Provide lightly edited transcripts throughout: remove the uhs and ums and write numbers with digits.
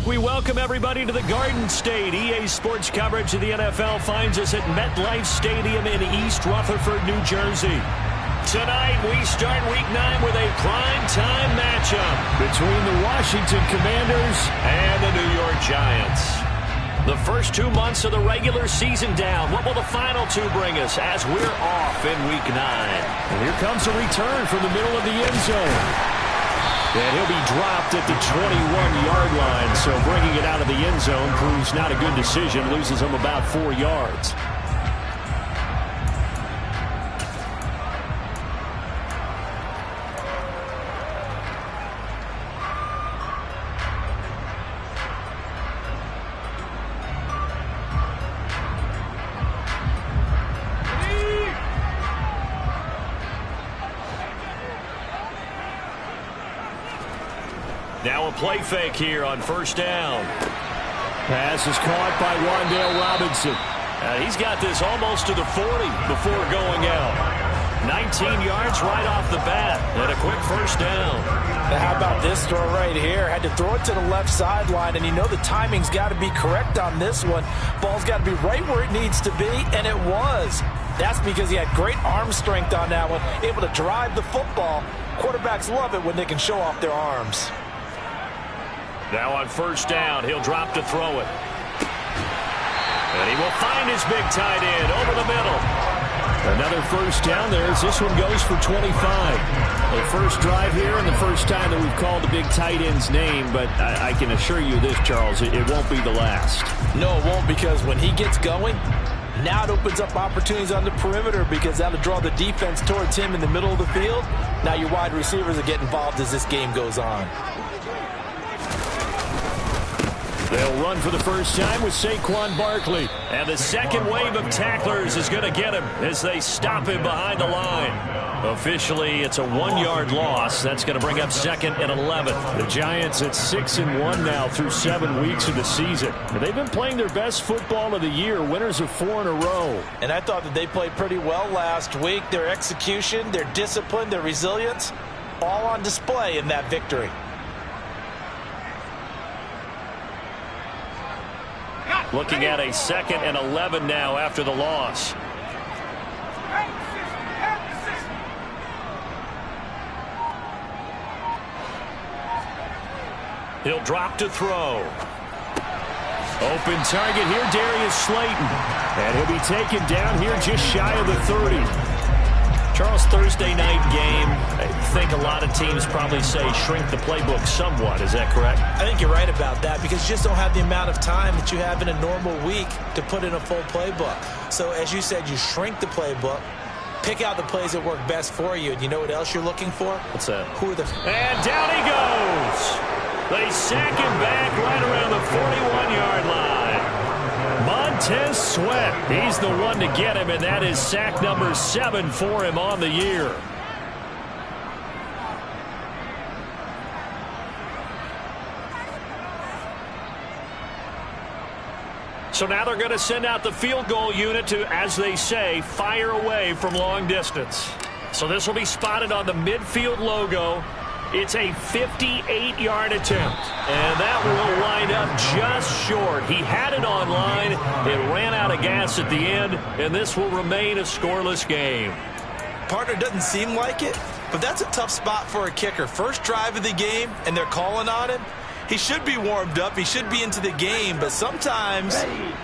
We welcome everybody to the Garden State. EA Sports coverage of the NFL finds us at MetLife Stadium in East Rutherford, New Jersey. Tonight, we start Week 9 with a prime-time matchup between the Washington Commanders and the New York Giants. The first 2 months of the regular season down. What will the final two bring us as we're off in Week 9? And here comes a return from the middle of the end zone. And he'll be dropped at the 21-yard line, so bringing it out of the end zone proves not a good decision. Loses him about 4 yards. Now a play fake here on first down. Pass is caught by Wan'Dale Robinson. He's got this almost to the 40 before going out. 19 yards right off the bat and a quick first down. Now how about this throw right here? Had to throw it to the left sideline, and you know the timing's got to be correct on this one. Ball's got to be right where it needs to be, and it was. That's because he had great arm strength on that one, able to drive the football. Quarterbacks love it when they can show off their arms. Now on first down, he'll drop to throw it. And he will find his big tight end over the middle. Another first down there as this one goes for 25. The first drive here and the first time that we've called the big tight end's name, but I can assure you this, Charles, it won't be the last. No, it won't, because when he gets going, now it opens up opportunities on the perimeter because that'll draw the defense towards him in the middle of the field. Now your wide receivers will get involved as this game goes on. They'll run for the first time with Saquon Barkley. And the second wave of tacklers is going to get him as they stop him behind the line. Officially, it's a 1-yard loss. That's going to bring up 2nd and 11. The Giants at 6-1 now through 7 weeks of the season. They've been playing their best football of the year, winners of 4 in a row. And I thought that they played pretty well last week. Their execution, their discipline, their resilience, all on display in that victory. Looking at a 2nd and 11 now after the loss. He'll drop to throw. Open target here, Darius Slayton. And he'll be taken down here just shy of the 30. Charles, Thursday night game, I think a lot of teams probably say shrink the playbook somewhat. Is that correct? I think you're right about that because you just don't have the amount of time that you have in a normal week to put in a full playbook. So as you said, you shrink the playbook, pick out the plays that work best for you. And you know what else you're looking for? What's that? Who are the... And down he goes. They sack him back right around the 41-yard line. Montez Sweat, he's the one to get him, and that is sack number 7 for him on the year. So now they're going to send out the field goal unit to, as they say, fire away from long distance. So this will be spotted on the midfield logo. It's a 58-yard attempt, and that will wind up just short. He had it on line. It ran out of gas at the end, and this will remain a scoreless game. Partner, doesn't seem like it, but that's a tough spot for a kicker. First drive of the game, and they're calling on him. He should be warmed up. He should be into the game, but sometimes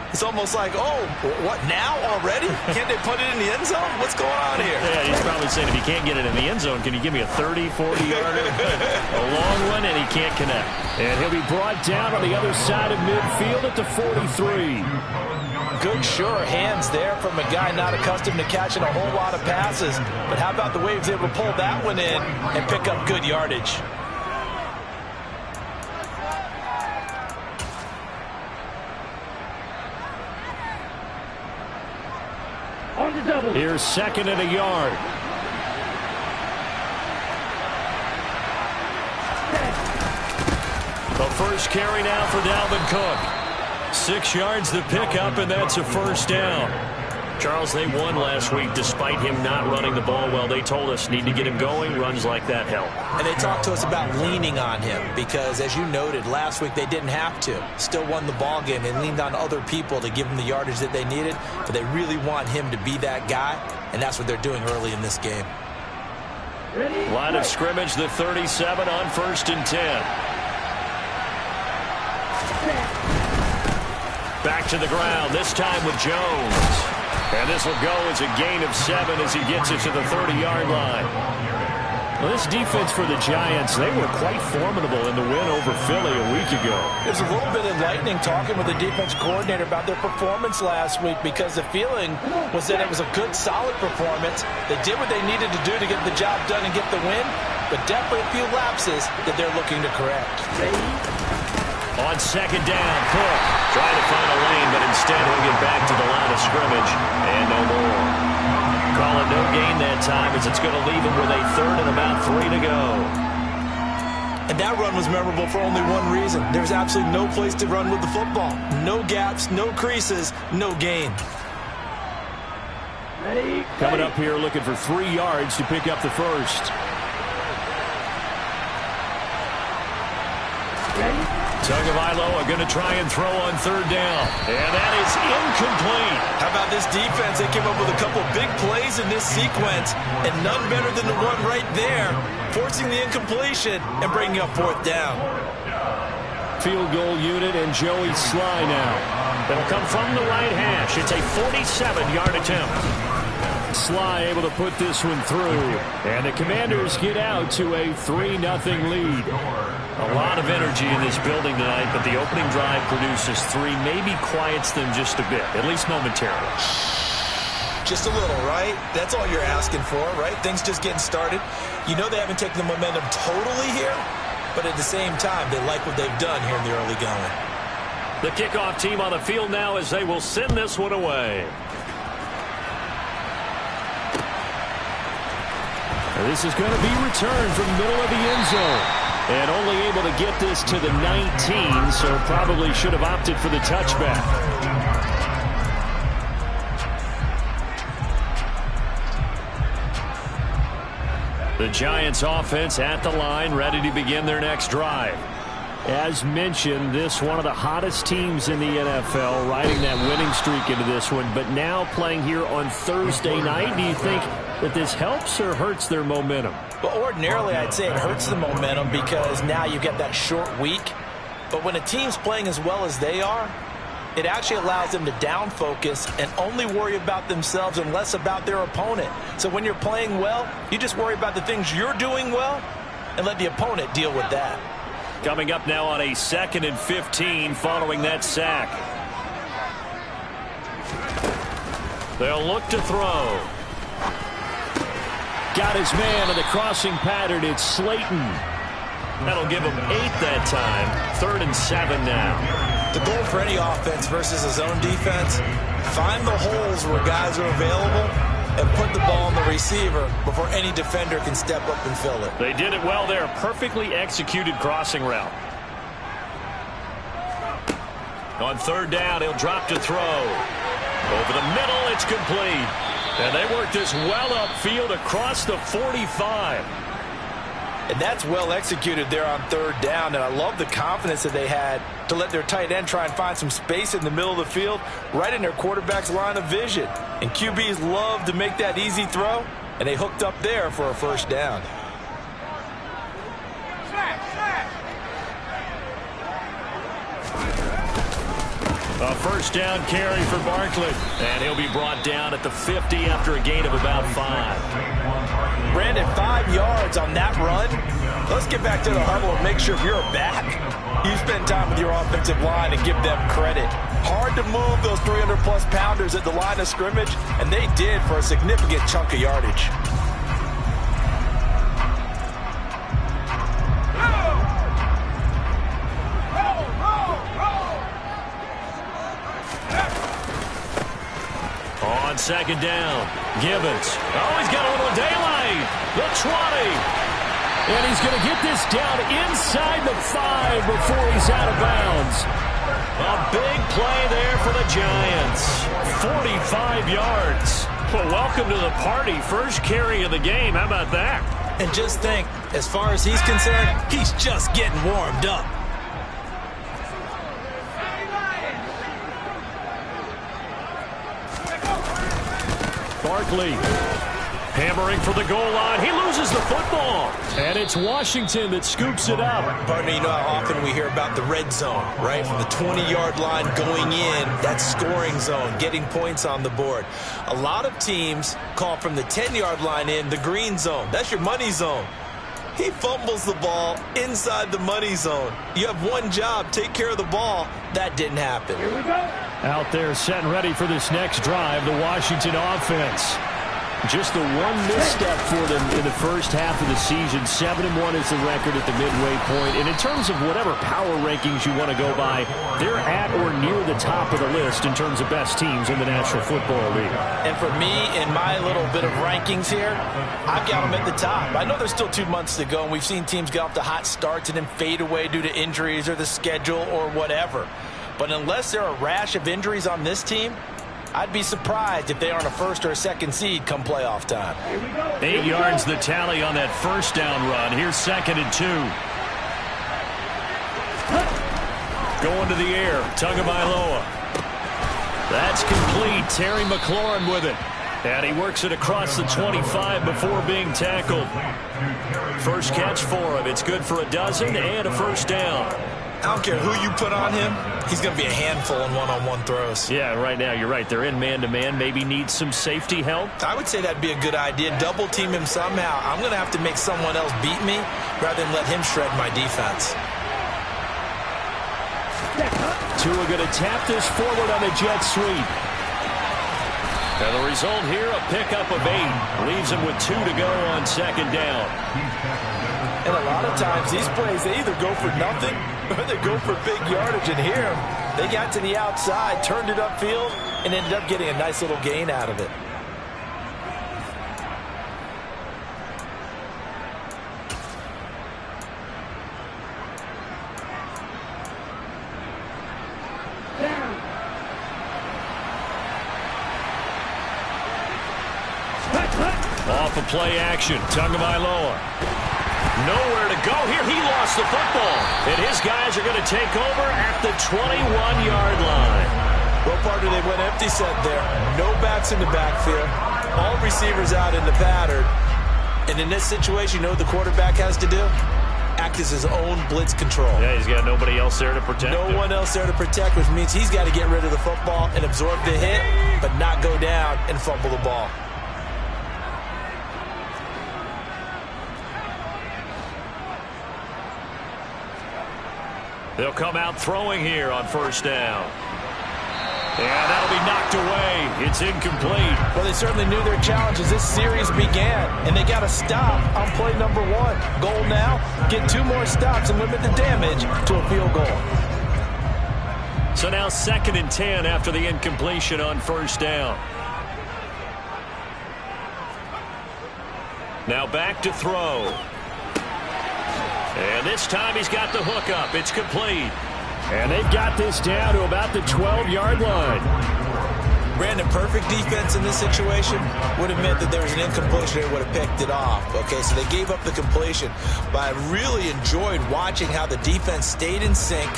it's almost like, oh, what, now already? Can't they put it in the end zone? What's going on here? Yeah, he's probably saying if he can't get it in the end zone, can you give me a 30, 40-yarder? A long one, and he can't connect. And he'll be brought down on the other side of midfield at the 43. Good, sure hands there from a guy not accustomed to catching a whole lot of passes. But how about the way he was able to pull that one in and pick up good yardage? Here's 2nd and a yard. The first carry now for Dalvin Cook. 6 yards the pickup, and that's a first down. Charles, they won last week despite him not running the ball well. They told us need to get him going. Runs like that help. And they talked to us about leaning on him because, as you noted, last week they didn't have to. Still won the ball game. They leaned on other people to give them the yardage that they needed, but they really want him to be that guy, and that's what they're doing early in this game. Line of scrimmage, the 37 on 1st and 10. Back to the ground, this time with Jones. And this will go as a gain of 7 as he gets it to the 30-yard line. Well, this defense for the Giants, they were quite formidable in the win over Philly a week ago. It was a little bit enlightening talking with the defense coordinator about their performance last week because the feeling was that it was a good, solid performance. They did what they needed to do to get the job done and get the win, but definitely a few lapses that they're looking to correct. On 2nd down, Cook trying to find a lane, but instead he'll get back to the line of scrimmage and no more. Call it no gain that time as it's going to leave him with a 3rd and about 3 to go. And that run was memorable for only one reason. There's absolutely no place to run with the football. No gaps, no creases, no gain. Coming up here looking for 3 yards to pick up the first. Tagovailoa going to try and throw on 3rd down. And that is incomplete. How about this defense? They came up with a couple big plays in this sequence, and none better than the one right there, forcing the incompletion and bringing up 4th down. Field goal unit and Joey Sly now. It'll come from the right hash. It's a 47-yard attempt. Sly able to put this one through. And the Commanders get out to a 3-0 lead. A lot of energy in this building tonight, but the opening drive produces 3, maybe quiets them just a bit, at least momentarily. Just a little, right? That's all you're asking for, right? Things just getting started. You know they haven't taken the momentum totally here, but at the same time, they like what they've done here in the early going. The kickoff team on the field now as they will send this one away. This is going to be returned from the middle of the end zone. And only able to get this to the 19, so probably should have opted for the touchback. The Giants offense at the line, ready to begin their next drive. As mentioned, this one of the hottest teams in the NFL, riding that winning streak into this one, but now playing here on Thursday night. Do you think that this helps or hurts their momentum? Well, ordinarily, I'd say it hurts the momentum because now you get that short week. But when a team's playing as well as they are, it actually allows them to down focus and only worry about themselves and less about their opponent. So when you're playing well, you just worry about the things you're doing well and let the opponent deal with that. Coming up now on a 2nd and 15 following that sack. They'll look to throw. Got his man in the crossing pattern. It's Slayton. That'll give him 8 that time. 3rd and 7 now. The goal for any offense versus a zone defense, find the holes where guys are available and put the ball on the receiver before any defender can step up and fill it. They did it well there. Perfectly executed crossing route. On 3rd down, he'll drop to throw. Over the middle, it's complete. And they work this well upfield across the 45. And that's well executed there on 3rd down. And I love the confidence that they had to let their tight end try and find some space in the middle of the field, right in their quarterback's line of vision. And QBs love to make that easy throw, and they hooked up there for a 1st down. A 1st down carry for Barkley. And he'll be brought down at the 50 after a gain of about 5. Brandon, 5 yards on that run. Let's get back to the huddle and make sure if you're back, you spend time with your offensive line and give them credit. Hard to move those 300-plus pounders at the line of scrimmage, and they did for a significant chunk of yardage. On 2nd down, Gibbons. Oh, he's got a little daylight. The 20. And he's going to get this down inside the 5 before he's out of bounds. A big play there for the Giants. 45 yards. Well, welcome to the party. First carry of the game. How about that? And just think, as far as he's concerned, he's just getting warmed up. Barkley hammering for the goal line. He loses the football. And it's Washington that scoops it up. Partner, you know how often we hear about the red zone, right? From the 20-yard line going in, that scoring zone, getting points on the board. A lot of teams call from the 10-yard line in the green zone. That's your money zone. He fumbles the ball inside the money zone. You have one job, take care of the ball. That didn't happen. Here we go. Out there set and ready for this next drive, the Washington offense. Just the one misstep for them in the first half of the season. 7-1 is the record at the midway point. And in terms of whatever power rankings you want to go by, they're at or near the top of the list in terms of best teams in the National Football League. And for me, in my little bit of rankings here, I've got them at the top. I know there's still 2 months to go, and we've seen teams get off to hot starts and then fade away due to injuries or the schedule or whatever. But unless there are a rash of injuries on this team, I'd be surprised if they aren't a first or a second seed come playoff time. 8 yards the tally on that first down run. Here's 2nd and 2. Going to the air. Tagovailoa. That's complete. Terry McLaurin with it. And he works it across the 25 before being tackled. First catch for him. It's good for a dozen and a first down. I don't care who you put on him. He's going to be a handful in one-on-one throws. Yeah, right now you're right. They're in man-to-man. Maybe need some safety help. I would say that'd be a good idea. Double team him somehow. I'm going to have to make someone else beat me rather than let him shred my defense. Tua going to tap this forward on a jet sweep. And the result here, a pickup of 8. Leaves him with 2 to go on 2nd down. And a lot of times these plays, they either go for nothing or they go for big yardage. And here, they got to the outside, turned it upfield, and ended up getting a nice little gain out of it. Off of play action, Tagovailoa. Nowhere to go here. He lost the football. And his guys are going to take over at the 21-yard line. Well, partner, they went empty set there. No backs in the backfield. All receivers out in the pattern. And in this situation, you know what the quarterback has to do? Act as his own blitz control. Yeah, he's got nobody else there to protect him. No one else there to protect, which means he's got to get rid of the football and absorb the hit, but not go down and fumble the ball. They'll come out throwing here on first down. And that'll be knocked away. It's incomplete. Well, they certainly knew their challenge as this series began, and they got to stop on play number 1. Goal now, get 2 more stops and limit the damage to a field goal. So now 2nd and 10 after the incompletion on first down. Now back to throw. And this time he's got the hook up. It's complete. And they've got this down to about the 12-yard line. Brandon, perfect defense in this situation would have meant that there was an incompletion. They would have picked it off. Okay, so they gave up the completion. But I really enjoyed watching how the defense stayed in sync,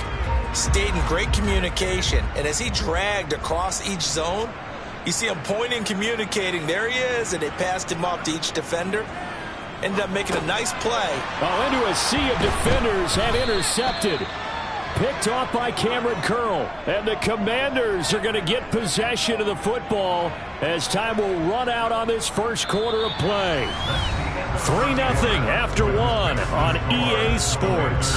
stayed in great communication. And as he dragged across each zone, you see him pointing, communicating. There he is, and they passed him off to each defender. Ended up making a nice play. Oh, into a sea of defenders have intercepted. Picked off by Cameron Curl. And the Commanders are going to get possession of the football as time will run out on this first quarter of play. 3-0 after 1 on EA Sports.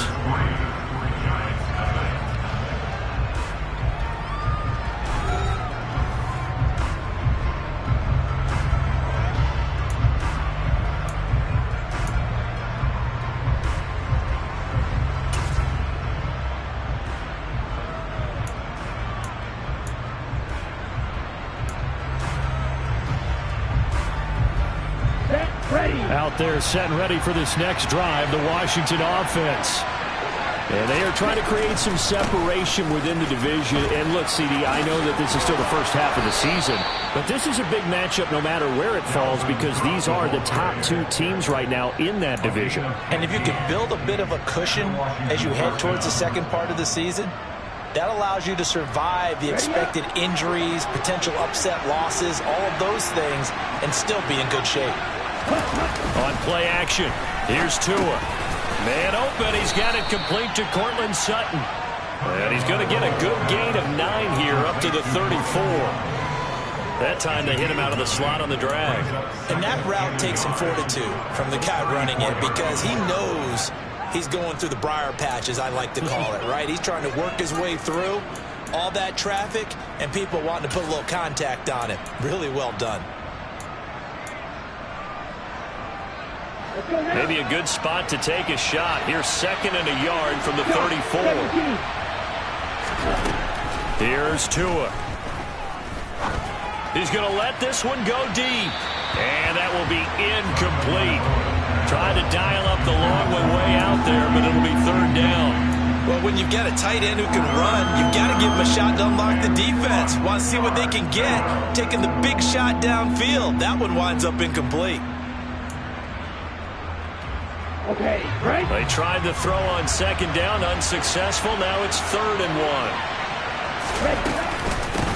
Out there set and ready for this next drive, the Washington offense. And they are trying to create some separation within the division. And look, CD, I know that this is still the first half of the season, but this is a big matchup no matter where it falls because these are the top two teams right now in that division. And if you can build a bit of a cushion as you head towards the second part of the season, that allows you to survive the expected injuries, potential upset losses, all of those things, and still be in good shape. On play action, here's Tua. Man open, he's got it complete to Cortland Sutton. And he's going to get a good gain of 9 here up to the 34. That time they hit him out of the slot on the drag. And that route takes some fortitude from the guy running it because he knows he's going through the briar patch, as I like to call it, right? He's trying to work his way through all that traffic and people wanting to put a little contact on it. Really well done. Maybe a good spot to take a shot. Here's 2nd and a yard from the 34. Here's Tua. He's going to let this one go deep. And that will be incomplete. Tried to dial up the long way out there, but it'll be 3rd down. Well, when you've got a tight end who can run, you've got to give him a shot to unlock the defense. Want to see what they can get, taking the big shot downfield. That one winds up incomplete. Okay, right. They tried to throw on 2nd down, unsuccessful. Now it's 3rd and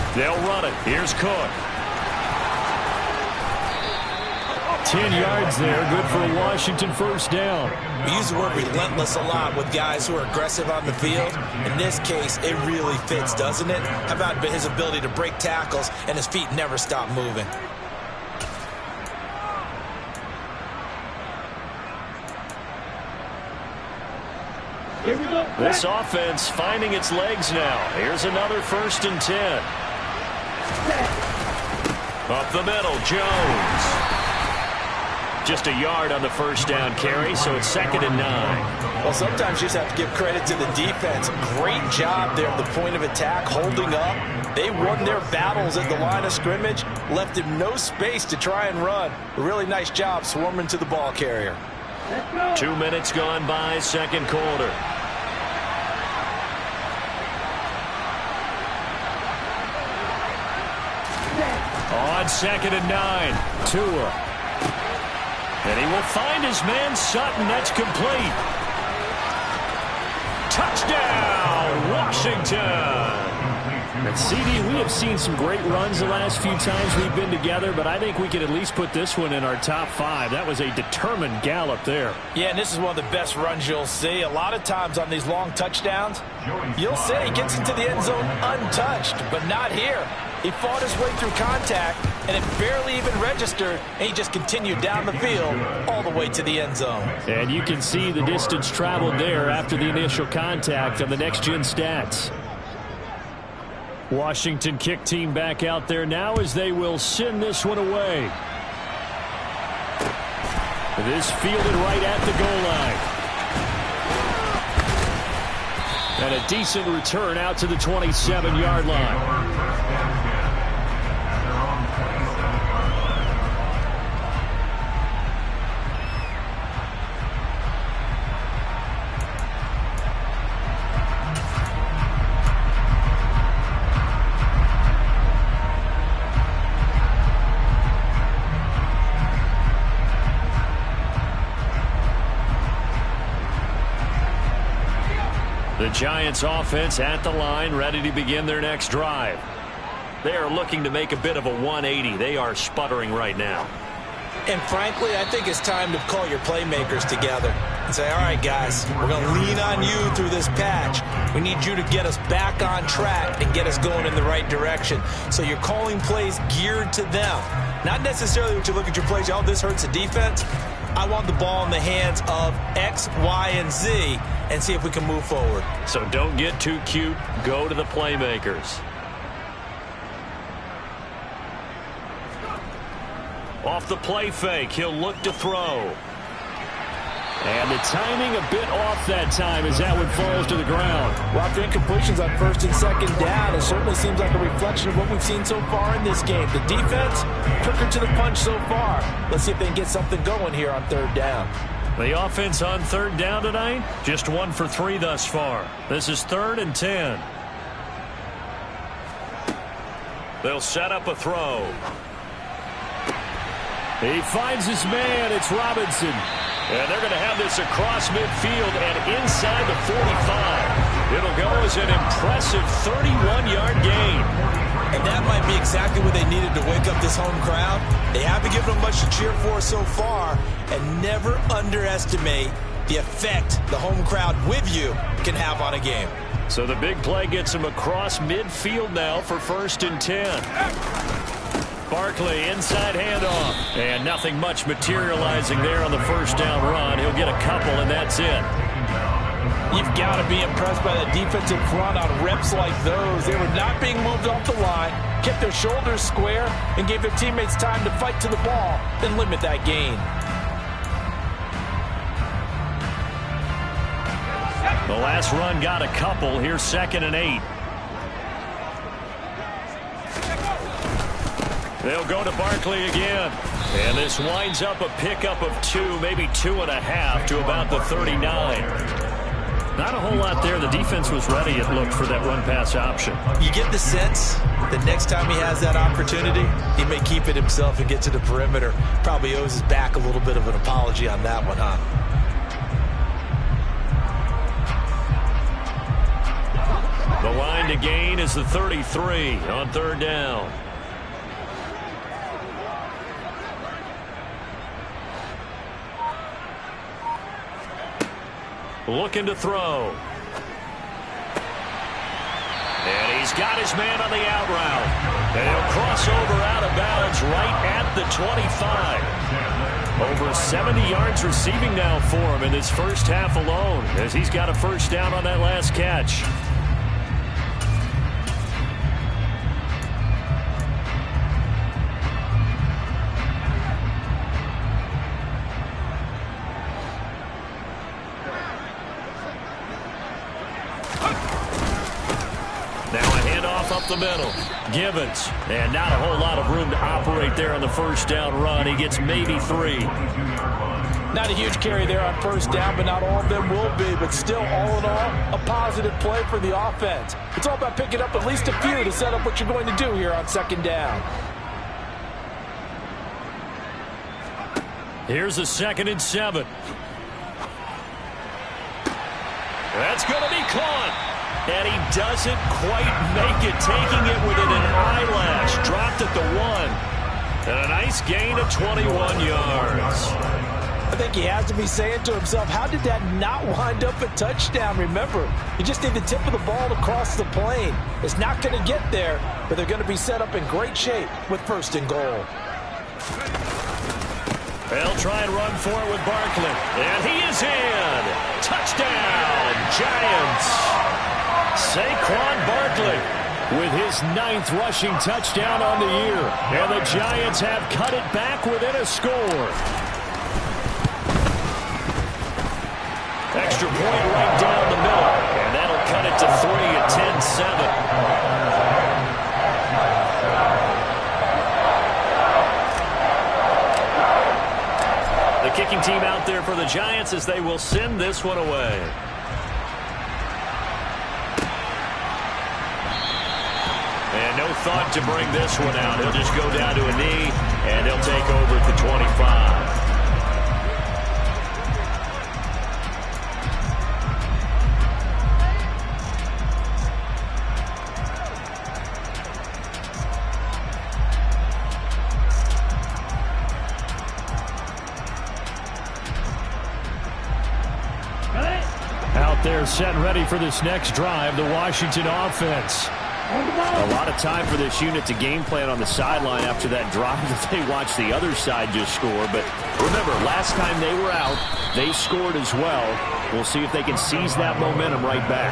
1. They'll run it. Here's Cook. 10 yards there, good for a Washington 1st down. We use the word relentless a lot with guys who are aggressive on the field. In this case, it really fits, doesn't it? How about his ability to break tackles and his feet never stop moving? This offense finding its legs now. Here's another 1st and 10. Up the middle, Jones. Just a yard on the 1st down carry, so it's 2nd and 9. Well, sometimes you just have to give credit to the defense. Great job there at the point of attack, holding up. They won their battles at the line of scrimmage, left him no space to try and run. A really nice job swarming to the ball carrier. 2 minutes gone by, 2nd quarter. On 2nd and 9, Tua. And he will find his man Sutton. That's complete. Touchdown, Washington. And CD, we have seen some great runs the last few times we've been together, but I think we can at least put this one in our top 5. That was a determined gallop there. Yeah, and this is one of the best runs you'll see. A lot of times on these long touchdowns, you'll say he gets into the end zone untouched, but not here. He fought his way through contact, and it barely even registered, and he just continued down the field all the way to the end zone. And you can see the distance traveled there after the initial contact on the next-gen stats. Washington kick team back out there now as they will send this one away. This fielded right at the goal line. And a decent return out to the 27-yard line. The Giants offense at the line, ready to begin their next drive. They are looking to make a bit of a 180. They are sputtering right now. And frankly, I think it's time to call your playmakers together and say, all right, guys, we're going to lean on you through this patch. We need you to get us back on track and get us going in the right direction. So you're calling plays geared to them. Not necessarily when you look at your plays, oh, this hurts the defense. I want the ball in the hands of X, Y, and Z and see if we can move forward. So don't get too cute. Go to the playmakers. Off the play fake, he'll look to throw. And the timing a bit off that time as that one falls to the ground. Well, after incompletions on 1st and 2nd down, it certainly seems like a reflection of what we've seen so far in this game. The defense took her to the punch so far. Let's see if they can get something going here on 3rd down. The offense on third down tonight, just 1 for 3 thus far. This is 3rd and 10. They'll set up a throw. He finds his man. It's Robinson. And they're going to have this across midfield and inside the 45. It'll go as an impressive 31-yard gain. And that might be exactly what they needed to wake up this home crowd. They haven't given them much to cheer for so far. And never underestimate the effect the home crowd with you can have on a game. So the big play gets him across midfield now for 1st and 10. Barkley, inside handoff. And nothing much materializing there on the 1st down run. He'll get a couple, and that's it. You've got to be impressed by that defensive front on reps like those. They were not being moved off the line, kept their shoulders square, and gave their teammates time to fight to the ball and limit that gain. The last run got a couple. Here's 2nd and 8. They'll go to Barkley again. And this winds up a pickup of 2, maybe 2.5 to about the 39. Not a whole lot there. The defense was ready, it looked, for that run-pass option. You get the sense that next time he has that opportunity, he may keep it himself and get to the perimeter. Probably owes his back a little bit of an apology on that one, huh? The line to gain is the 33 on 3rd down. Looking to throw. And he's got his man on the out route. And he'll cross over out of bounds right at the 25. Over 70 yards receiving now for him in this first half alone, as he's got a 1st down on that last catch. Up the middle. Gibbons. And not a whole lot of room to operate there on the 1st down run. He gets maybe 3. Not a huge carry there on 1st down, but not all of them will be. But still, all in all, a positive play for the offense. It's all about picking up at least a few to set up what you're going to do here on 2nd down. Here's a 2nd and 7. That's going to be caught. And he doesn't quite make it, taking it within an eyelash. Dropped at the 1. And a nice gain of 21 yards. I think he has to be saying to himself, how did that not wind up a touchdown? Remember, you just need the tip of the ball to cross the plane. It's not going to get there, but they're going to be set up in great shape with 1st and goal. They'll try and run for it with Barkley. And he is in. Touchdown, Giants. Saquon Barkley with his 9th rushing touchdown on the year. And the Giants have cut it back within a score. Extra point right down the middle. And that'll cut it to 3 at 10-7. The kicking team out there for the Giants as they will send this one away. And no thought to bring this one out. He'll just go down to a knee, and he'll take over at the 25. Out there set and ready for this next drive, the Washington offense. A lot of time for this unit to game plan on the sideline after that drive that they watched the other side just score. But remember, last time they were out, they scored as well. We'll see if they can seize that momentum right back.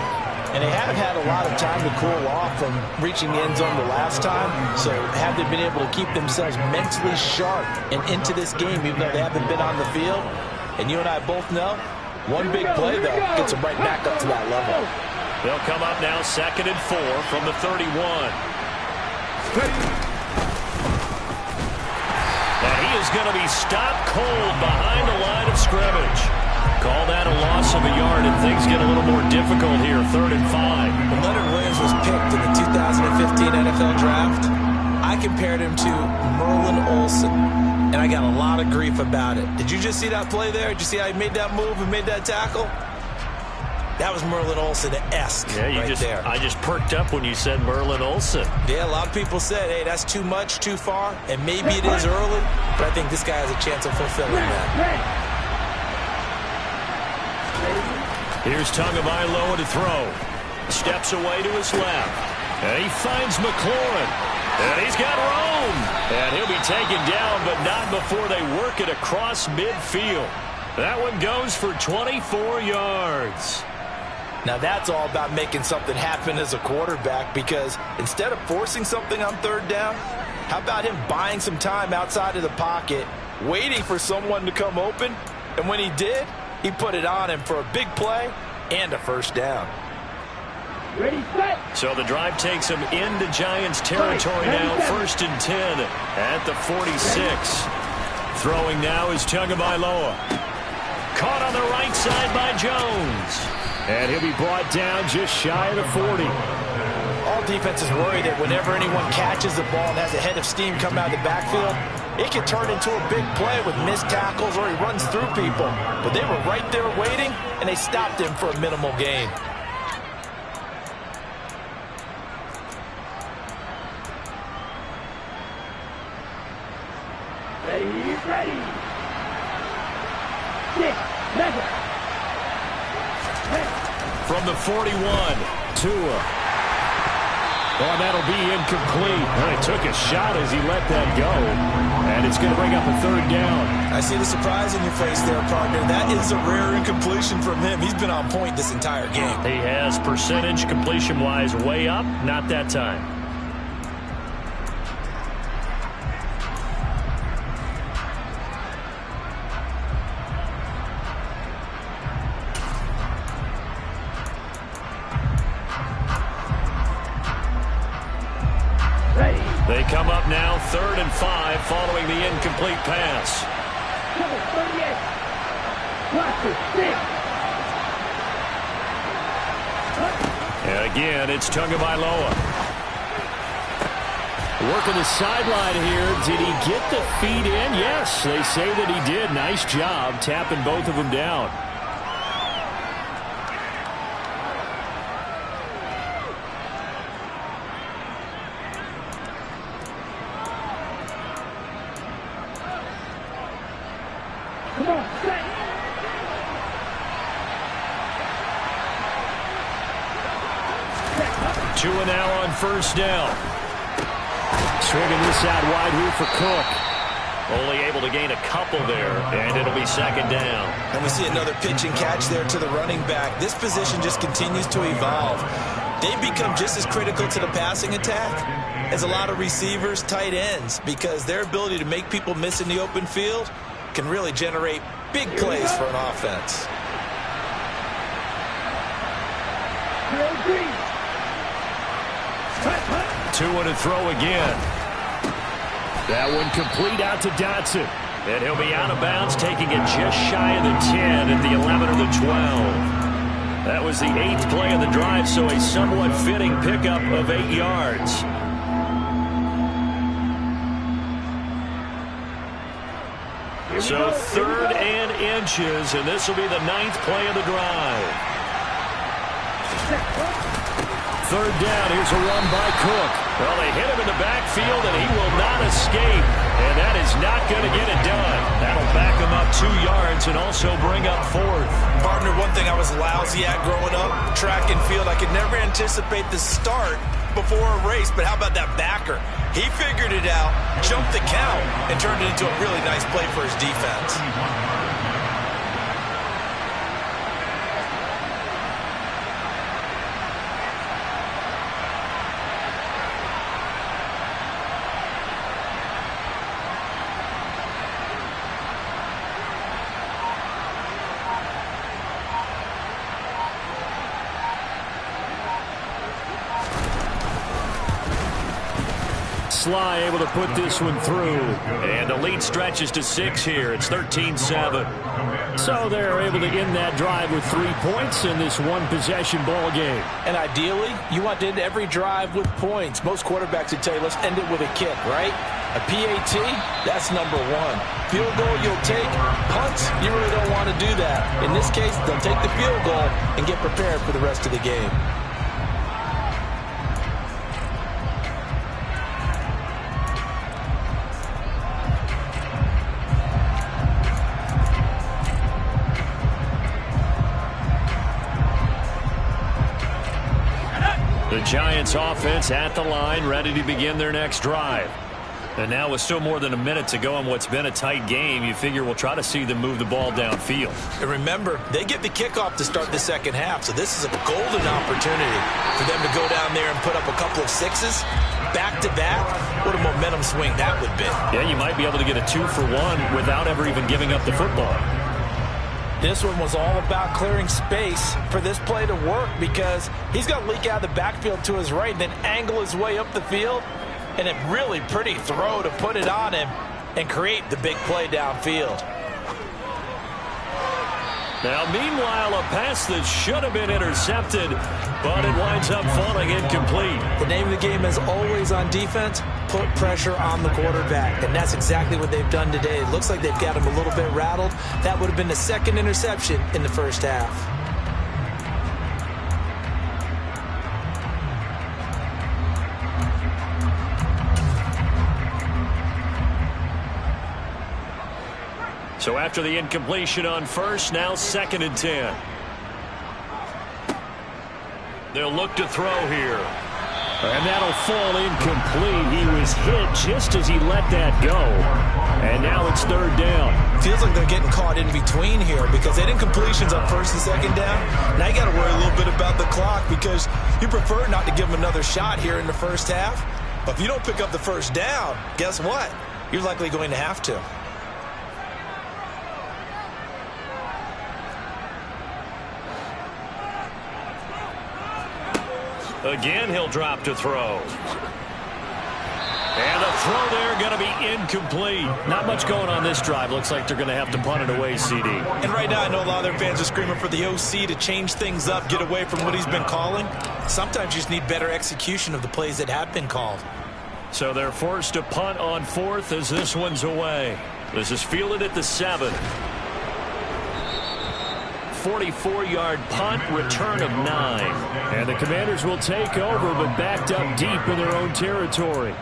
And they have had a lot of time to cool off from reaching the end zone the last time. So have they been able to keep themselves mentally sharp and into this game, even though they haven't been on the field? And you and I both know, one big play, though, gets them right back up to that level. They'll come up now 2nd and 4 from the 31. And he is going to be stopped cold behind the line of scrimmage. Call that a loss of a yard, and things get a little more difficult here. 3rd and 5. When Leonard Williams was picked in the 2015 NFL Draft, I compared him to Merlin Olsen, and I got a lot of grief about it. Did you just see that play there? Did you see how he made that move and made that tackle? That was Merlin Olsen-esque there. I just perked up when you said Merlin Olsen. Yeah, a lot of people said, hey, that's too much, too far, and maybe it is early, but I think this guy has a chance of fulfilling that. Here's Tagovailoa to throw. Steps away to his left. And he finds McLaurin. And he's got Rome. And he'll be taken down, but not before they work it across midfield. That one goes for 24 yards. Now that's all about making something happen as a quarterback, because instead of forcing something on 3rd down, how about him buying some time outside of the pocket, waiting for someone to come open, and when he did, he put it on him for a big play and a 1st down. Ready, set. So the drive takes him into Giants territory now. 1st and 10 at the 46. Throwing now is Tagovailoa. Caught on the right side by Jones. And he'll be brought down just shy of the 40. All defenses worry that whenever anyone catches the ball and has a head of steam come out of the backfield, it can turn into a big play with missed tackles or he runs through people. But they were right there waiting, and they stopped him for a minimal gain. Ready. 6, measure. From the 41, Tua. Oh, that'll be incomplete. Well, he took a shot as he let that go. And it's going to bring up a 3rd down. I see the surprise in your face there, partner. That is a rare incompletion from him. He's been on point this entire game. He has percentage completion-wise way up. Not that time. They come up now 3rd and 5 following the incomplete pass. Cover 38. Roster 6. And again, it's Tagovailoa. Working the sideline here. Did he get the feet in? Yes, they say that he did. Nice job tapping both of them down. Come on, set. Tua now on 1st down. Swinging this out wide here for Cook. Only able to gain a couple there, and it'll be 2nd down. And we see another pitch and catch there to the running back. This position just continues to evolve. They've become just as critical to the passing attack as a lot of receivers, tight ends, because their ability to make people miss in the open field can really generate big plays for an offense. Tua to throw again. That one complete out to Dotson. And he'll be out of bounds, taking it just shy of the 10 at the 11 or the 12. That was the 8th play of the drive, so a somewhat fitting pickup of 8 yards. So 3rd and inches, and this will be the 9th play of the drive. 3rd down. Here's a run by Cook. Well, they hit him in the backfield, and he will not escape. And that is not going to get it done. That'll back him up 2 yards and also bring up 4th. Partner, one thing I was lousy at growing up, track and field, I could never anticipate the start before a race, but how about that backer? He figured it out, jumped the count, and turned it into a really nice play for his defense. Sly able to put this one through. And the lead stretches to 6 here. It's 13-7. So they're able to end that drive with 3 points in this one-possession ball game. And ideally, you want to end every drive with points. Most quarterbacks would tell you, let's end it with a kick, right? A PAT, that's number 1. Field goal you'll take. Punts, you really don't want to do that. In this case, they'll take the field goal and get prepared for the rest of the game. The Giants offense at the line, ready to begin their next drive. And now with still more than a minute to go in what's been a tight game, you figure we'll try to see them move the ball downfield. And remember, they get the kickoff to start the second half, so this is a golden opportunity for them to go down there and put up a couple of sixes back-to-back. What a momentum swing that would be. Yeah, you might be able to get a 2-for-1 without ever even giving up the football. This one was all about clearing space for this play to work because he's going to leak out of the backfield to his right and then angle his way up the field. And a really pretty throw to put it on him and create the big play downfield. Now, meanwhile, a pass that should have been intercepted, but it winds up falling incomplete. The name of the game is always on defense, put pressure on the quarterback. And that's exactly what they've done today. It looks like they've got him a little bit rattled. That would have been the second interception in the first half. So after the incompletion on first, now 2nd and 10. They'll look to throw here. And that'll fall incomplete. He was hit just as he let that go. And now it's 3rd down. Feels like they're getting caught in between here because they did incompletions on 1st and 2nd down. Now you got to worry a little bit about the clock because you prefer not to give them another shot here in the first half. But if you don't pick up the 1st down, guess what? You're likely going to have to. Again, he'll drop to throw. And the throw there going to be incomplete. Not much going on this drive. Looks like they're going to have to punt it away, CD. And right now I know a lot of their fans are screaming for the OC to change things up, get away from what he's been calling. Sometimes you just need better execution of the plays that have been called. So they're forced to punt on 4th as this one's away. This is fielded at the 7. 44-yard punt, return of 9. And the Commanders will take over, but backed up deep in their own territory.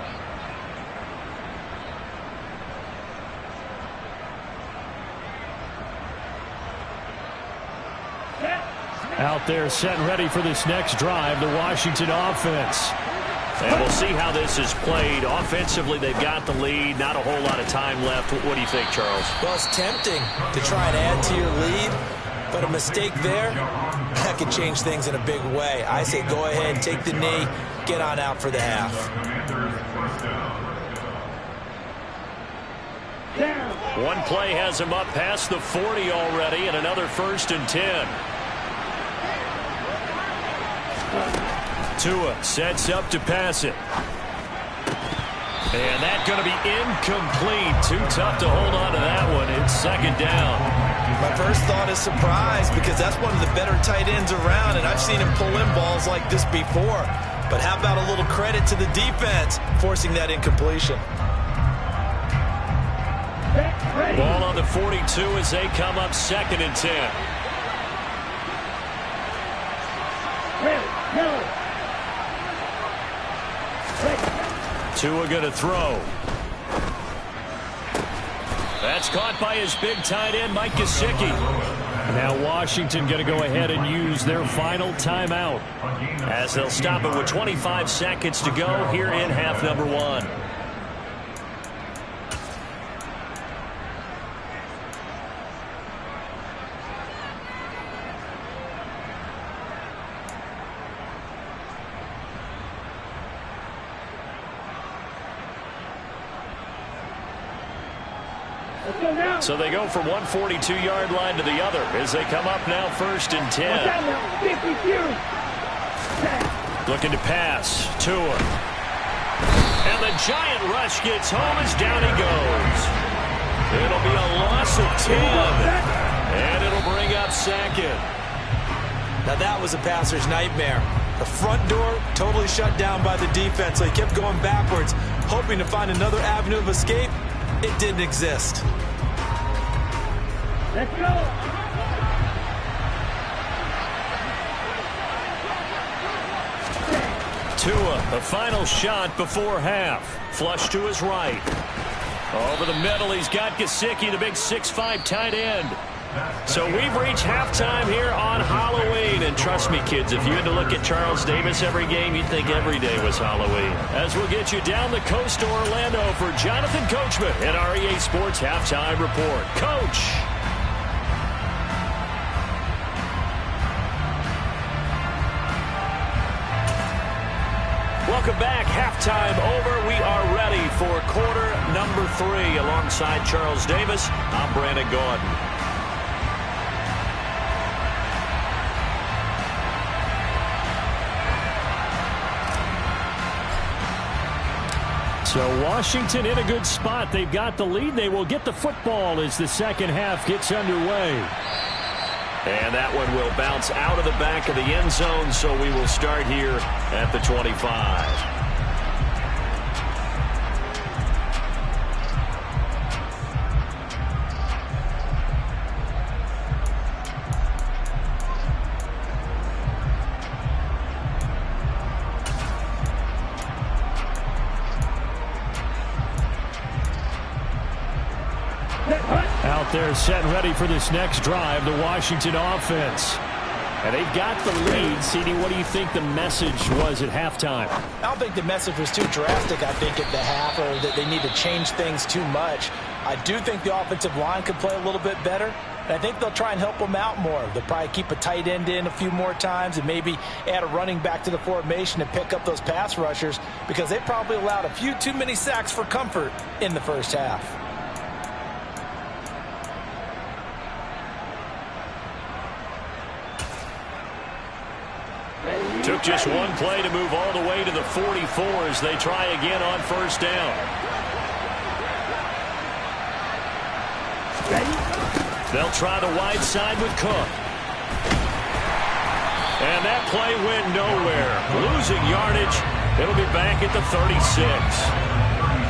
Out there set and ready for this next drive, the Washington offense. And we'll see how this is played. Offensively, they've got the lead. Not a whole lot of time left. What do you think, Charles? Well, it's tempting to try and add to your lead. But a mistake there, that could change things in a big way. I say go ahead, take the knee, get on out for the half. One play has him up past the 40 already, and another 1st and 10. Tua sets up to pass it. And that's going to be incomplete. Too tough to hold on to that one. It's 2nd down. My first thought is surprise because that's one of the better tight ends around, and I've seen him pull in balls like this before. But how about a little credit to the defense forcing that incompletion? Ball on the 42 as they come up 2nd and 10. Tua going to throw. That's caught by his big tight end, Mike Gesicki. Now Washington going to go ahead and use their final timeout, as they'll stop it with 25 seconds to go here in half number 1. So they go from one 42-yard line to the other as they come up now 1st and 10. Looking to pass. Tua. And And the giant rush gets home as down he goes. It'll be a loss of 10. And it'll bring up second. Now that was a passer's nightmare. The front door totally shut down by the defense, so he kept going backwards, hoping to find another avenue of escape. It didn't exist. Let's go. Tua, the final shot before half. Flush to his right. Over the middle, he's got Gesicki, the big 6'5" tight end. So we've reached halftime here on Halloween. And trust me, kids, if you had to look at Charles Davis every game, you'd think every day was Halloween. As we'll get you down the coast to Orlando for Jonathan Coachman at our EA Sports Halftime Report. Coach. Welcome back. Halftime over. We are ready for quarter number 3. Alongside Charles Davis, I'm Brandon Gordon. So Washington in a good spot. They've got the lead. They will get the football as the second half gets underway. And that one will bounce out of the back of the end zone, so we will start here at the 25. Out there set and ready for this next drive, the Washington offense. And they've got the lead. CD, what do you think the message was at halftime? I don't think the message was too drastic, I think, at the half, or that they need to change things too much. I do think the offensive line could play a little bit better, and I think they'll try and help them out more. They'll probably keep a tight end in a few more times and maybe add a running back to the formation and pick up those pass rushers, because they probably allowed a few too many sacks for comfort in the first half. Took just one play to move all the way to the 44 as they try again on first down. They'll try the wide side with Cook. And that play went nowhere. Losing yardage. It'll be back at the 36.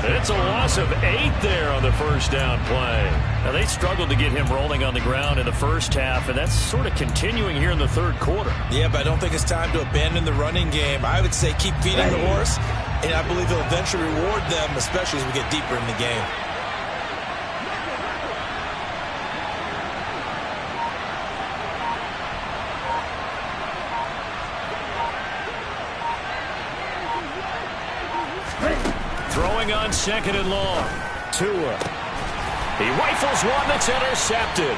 It's a loss of 8 there on the first down play. Now, they struggled to get him rolling on the ground in the first half, and that's sort of continuing here in the third quarter. Yeah, but I don't think it's time to abandon the running game. I would say keep feeding the horse, and I believe he'll eventually reward them, especially as we get deeper in the game. Throwing on second and long. Tua. He rifles one that's intercepted.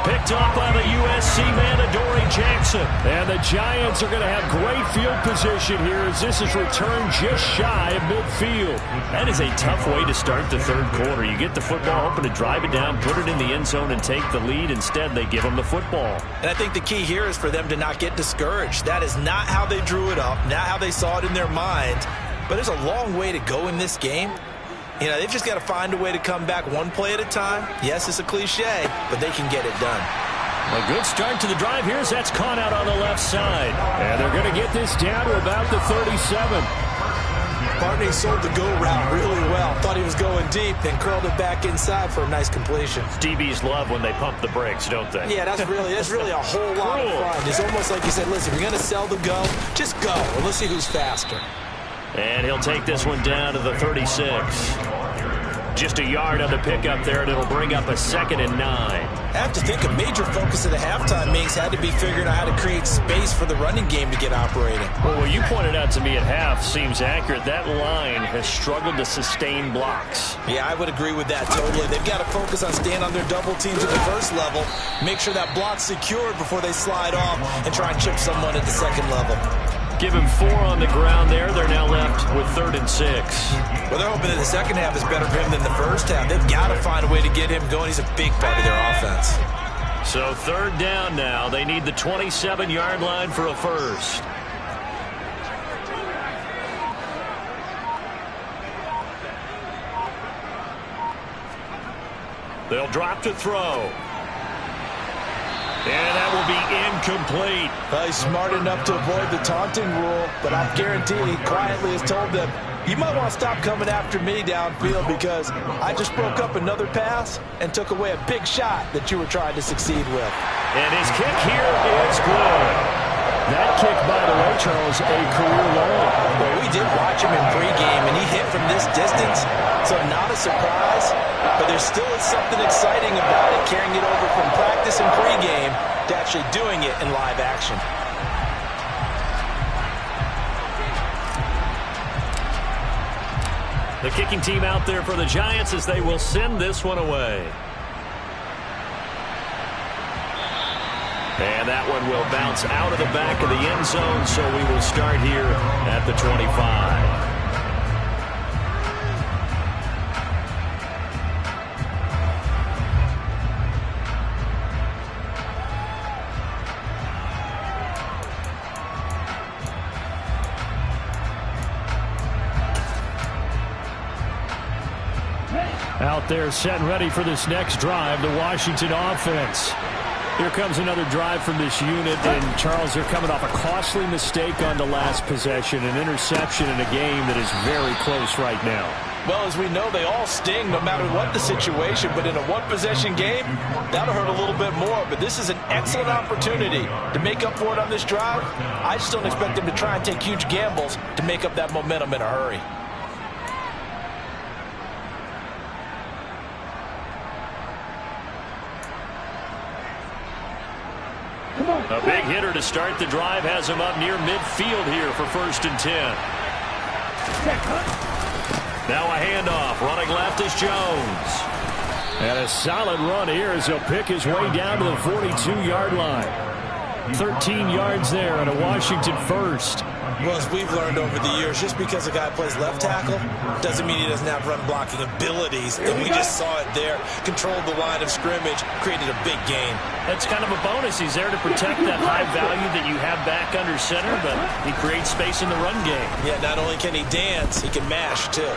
Picked up by the USC man, Adoree Jackson. And the Giants are going to have great field position here as this is returned just shy of midfield. That is a tough way to start the third quarter. You get the football, hoping to drive it down, put it in the end zone, and take the lead. Instead, they give them the football. And I think the key here is for them to not get discouraged. That is not how they drew it up, not how they saw it in their mind. But there's a long way to go in this game. You know, they've just got to find a way to come back one play at a time. Yes, it's a cliche, but they can get it done. A good start to the drive here as that's caught out on the left side. And they're going to get this down to about the 37. Barney sold the go route really well. Thought he was going deep, then curled it back inside for a nice completion. DBs love when they pump the brakes, don't they? Yeah, that's really a whole lot of fun. It's almost like you said, listen, if you're going to sell the go, just go. And let's see who's faster. And he'll take this one down to the 36. Just a yard on the pickup there, and it'll bring up a 2nd and 9. I have to think a major focus of the halftime meetings had to be figuring out how to create space for the running game to get operating. Well, what you pointed out to me at half seems accurate. That line has struggled to sustain blocks. Yeah, I would agree with that totally. They've got to focus on staying on their double teams at the first level, make sure that block's secured before they slide off, and try and chip someone at the second level. Give him 4 on the ground there. They're now left with 3rd and 6. Well, they're hoping that the second half is better for him than the first half. They've got to find a way to get him going. He's a big part of their offense. So 3rd down now. They need the 27-yard line for a first. They'll drop to throw. And that will be incomplete. Well, he's smart enough to avoid the taunting rule, but I guarantee he quietly has told them, you might want to stop coming after me downfield because I just broke up another pass and took away a big shot that you were trying to succeed with. And his kick here is good. That kick, by the way, Charles, a career long. Well, we did watch him in pregame, and he hit from this distance, so not a surprise. But there still is something exciting about it, carrying it over from practice and pregame to actually doing it in live action. The kicking team out there for the Giants as they will send this one away. And that one will bounce out of the back of the end zone, so we will start here at the 25. Out there set and ready for this next drive, the Washington offense. Here comes another drive from this unit, and Charles, they're coming off a costly mistake on the last possession, an interception in a game that is very close right now. Well, as we know, they all sting no matter what the situation, but in a one-possession game, that'll hurt a little bit more. But this is an excellent opportunity to make up for it on this drive. I just don't expect them to try and take huge gambles to make up that momentum in a hurry. A big hitter to start the drive has him up near midfield here for 1st and 10. Now a handoff. Running left is Jones. And a solid run here as he'll pick his way down to the 42-yard line. 13 yards there and a Washington first. Well, as we've learned over the years, just because a guy plays left tackle doesn't mean he doesn't have run blocking abilities. And we just saw it there. Controlled the line of scrimmage, created a big gain. That's kind of a bonus. He's there to protect that high value that you have back under center, but he creates space in the run game. Yeah, not only can he dance, he can mash too.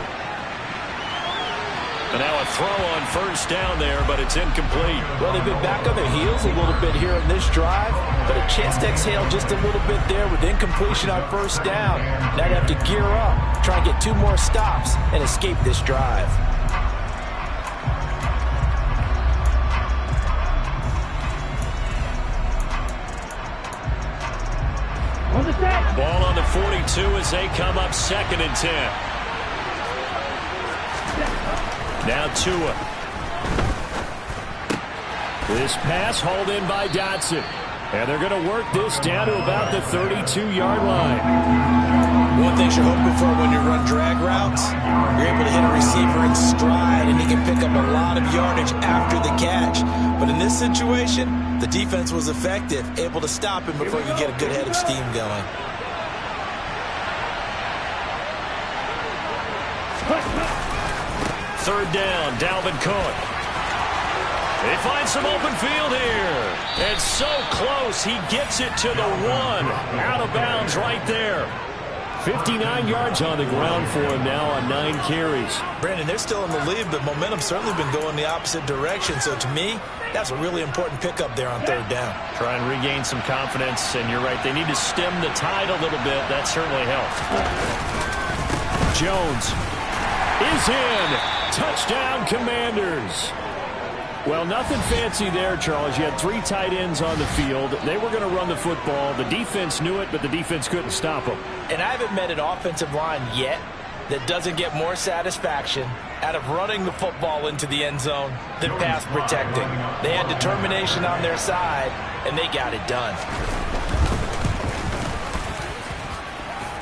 And now a throw on 1st down there, but it's incomplete. Well, they've been back on their heels a little bit here in this drive, but a chance to exhale just a little bit there with incompletion on 1st down. Now they have to gear up, try and get 2 more stops, and escape this drive. Ball on the 42 as they come up 2nd and 10. Now Tua. This pass hauled in by Dotson. And they're going to work this down to about the 32-yard line. One thing you're hoping for when you run drag routes, you're able to hit a receiver in stride, and he can pick up a lot of yardage after the catch. But in this situation, the defense was effective, able to stop him before you get a good head of steam going. Third down, Dalvin Cook. They find some open field here. And so close, he gets it to the 1. Out of bounds right there. 59 yards on the ground for him now on 9 carries. Brandon, they're still in the lead, but momentum's certainly been going the opposite direction. So to me, that's a really important pickup there on 3rd down. Try and regain some confidence, and you're right. They need to stem the tide a little bit. That certainly helps. Jones is in. Touchdown, Commanders. Well, nothing fancy there, Charles. You had 3 tight ends on the field. They were going to run the football. The defense knew it, but the defense couldn't stop them. And I haven't met an offensive line yet that doesn't get more satisfaction out of running the football into the end zone than pass protecting. They had determination on their side, and they got it done.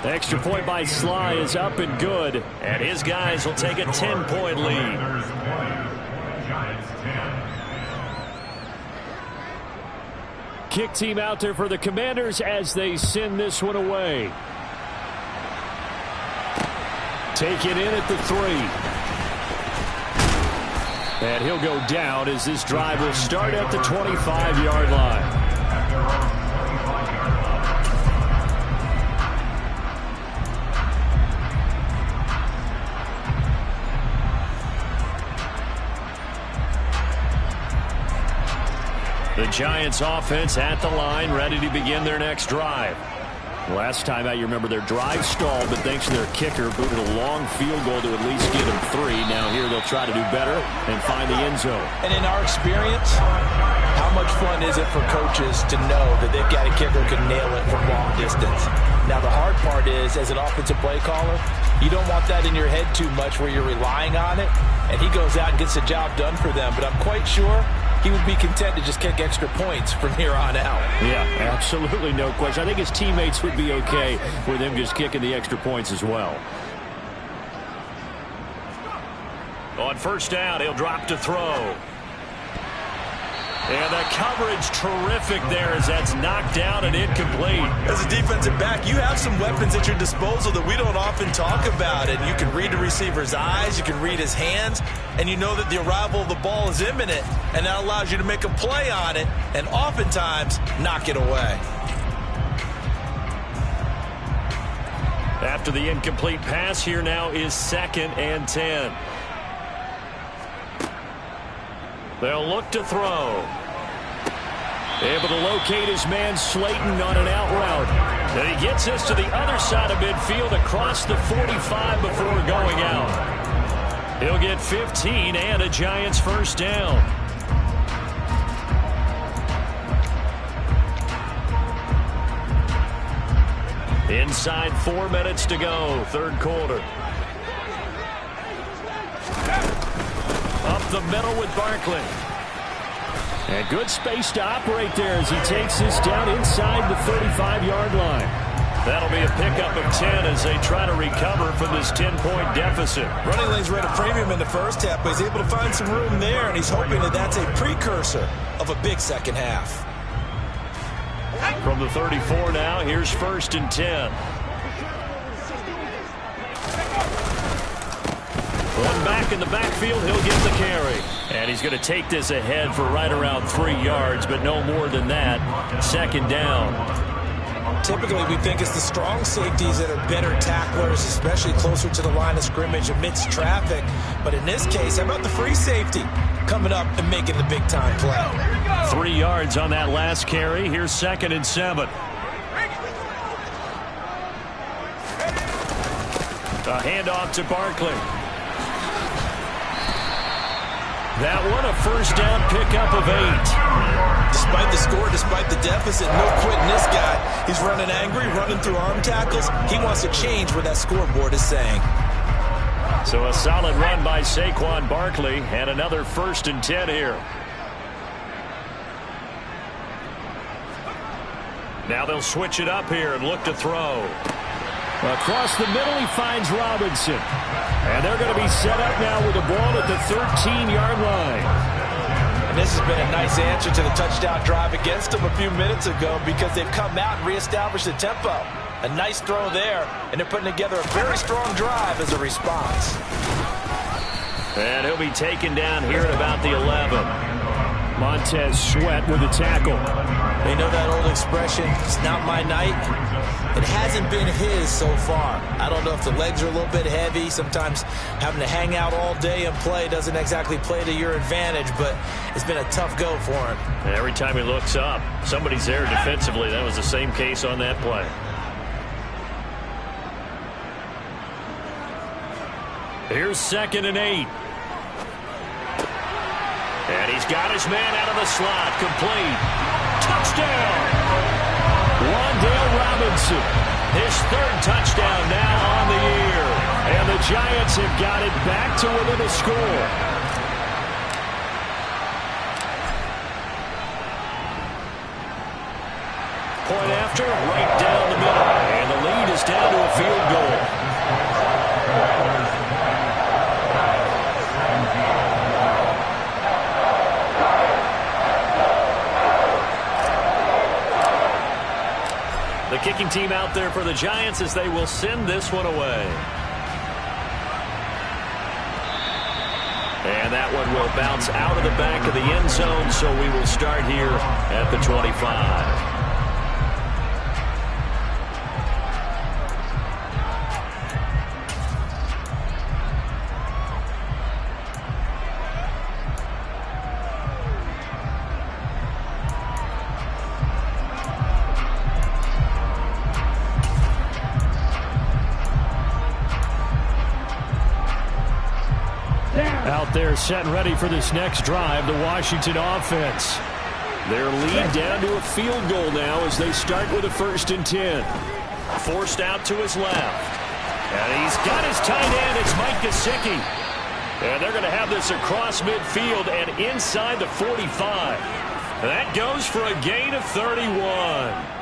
The extra point by Sly is up and good. And his guys will take a 10-point lead. Kick team out there for the Commanders as they send this one away. Take it in at the 3. And he'll go down as this drive will start at the 25-yard line. Giants offense at the line, ready to begin their next drive. Last time out, you remember their drive stalled, but thanks to their kicker, booted a long field goal to at least get them 3. Now here they'll try to do better and find the end zone. And in our experience, how much fun is it for coaches to know that they've got a kicker who can nail it from long distance? Now the hard part is, as an offensive play caller, you don't want that in your head too much where you're relying on it, and he goes out and gets the job done for them. But I'm quite sure he would be content to just kick extra points from here on out. Yeah, absolutely no question. I think his teammates would be okay with him just kicking the extra points as well. On first down, he'll drop to throw. And the coverage terrific there as that's knocked down and incomplete. As a defensive back, you have some weapons at your disposal that we don't often talk about. And you can read the receiver's eyes, you can read his hands, and you know that the arrival of the ball is imminent. And that allows you to make a play on it and oftentimes knock it away. After the incomplete pass, here now is 2nd and 10. They'll look to throw. Able to locate his man Slayton on an out route. And he gets us to the other side of midfield across the 45 before going out. He'll get 15 and a Giants first down. Inside 4 minutes to go, third quarter. Up the middle with Barkley. And good space to operate there as he takes this down inside the 35-yard line. That'll be a pickup of 10 as they try to recover from this 10-point deficit. Running lanes read a premium in the first half, but he's able to find some room there, and he's hoping that that's a precursor of a big second half. From the 34 now, here's 1st and 10. One back in the backfield, he'll get the carry. And he's going to take this ahead for right around 3 yards, but no more than that. 2nd down. Typically, we think it's the strong safeties that are better tacklers, especially closer to the line of scrimmage amidst traffic. But in this case, how about the free safety coming up and making the big-time play? 3 yards on that last carry. Here's 2nd and 7. A handoff to Barkley. That one, a first down pickup of 8. Despite the score, despite the deficit, no quitting this guy. He's running angry, running through arm tackles. He wants to change what that scoreboard is saying. So a solid run by Saquon Barkley and another 1st and 10 here. Now they'll switch it up here and look to throw. Across the middle, he finds Robinson. And they're going to be set up now with the ball at the 13-yard line. And this has been a nice answer to the touchdown drive against them a few minutes ago because they've come out and reestablished the tempo. A nice throw there, and they're putting together a very strong drive as a response. And he'll be taken down here at about the 11. Montez Sweat with the tackle. They know that old expression, it's not my night. It hasn't been his so far. I don't know if the legs are a little bit heavy. Sometimes having to hang out all day and play doesn't exactly play to your advantage, but it's been a tough go for him. And every time he looks up, somebody's there defensively. That was the same case on that play. Here's 2nd and 8. And he's got his man out of the slot. Complete. Touchdown! Wan'Dale Robinson. His 3rd touchdown now on the year. And the Giants have got it back to within a score. Point after, right down the middle. And the lead is down to a field goal. The kicking team out there for the Giants as they will send this one away. And that one will bounce out of the back of the end zone, so we will start here at the 25. They're set and ready for this next drive, the Washington offense. Their lead down to a field goal now as they start with a 1st and 10. Forced out to his left. And he's got his tight end. It's Mike Gesicki. And they're going to have this across midfield and inside the 45. That goes for a gain of 31.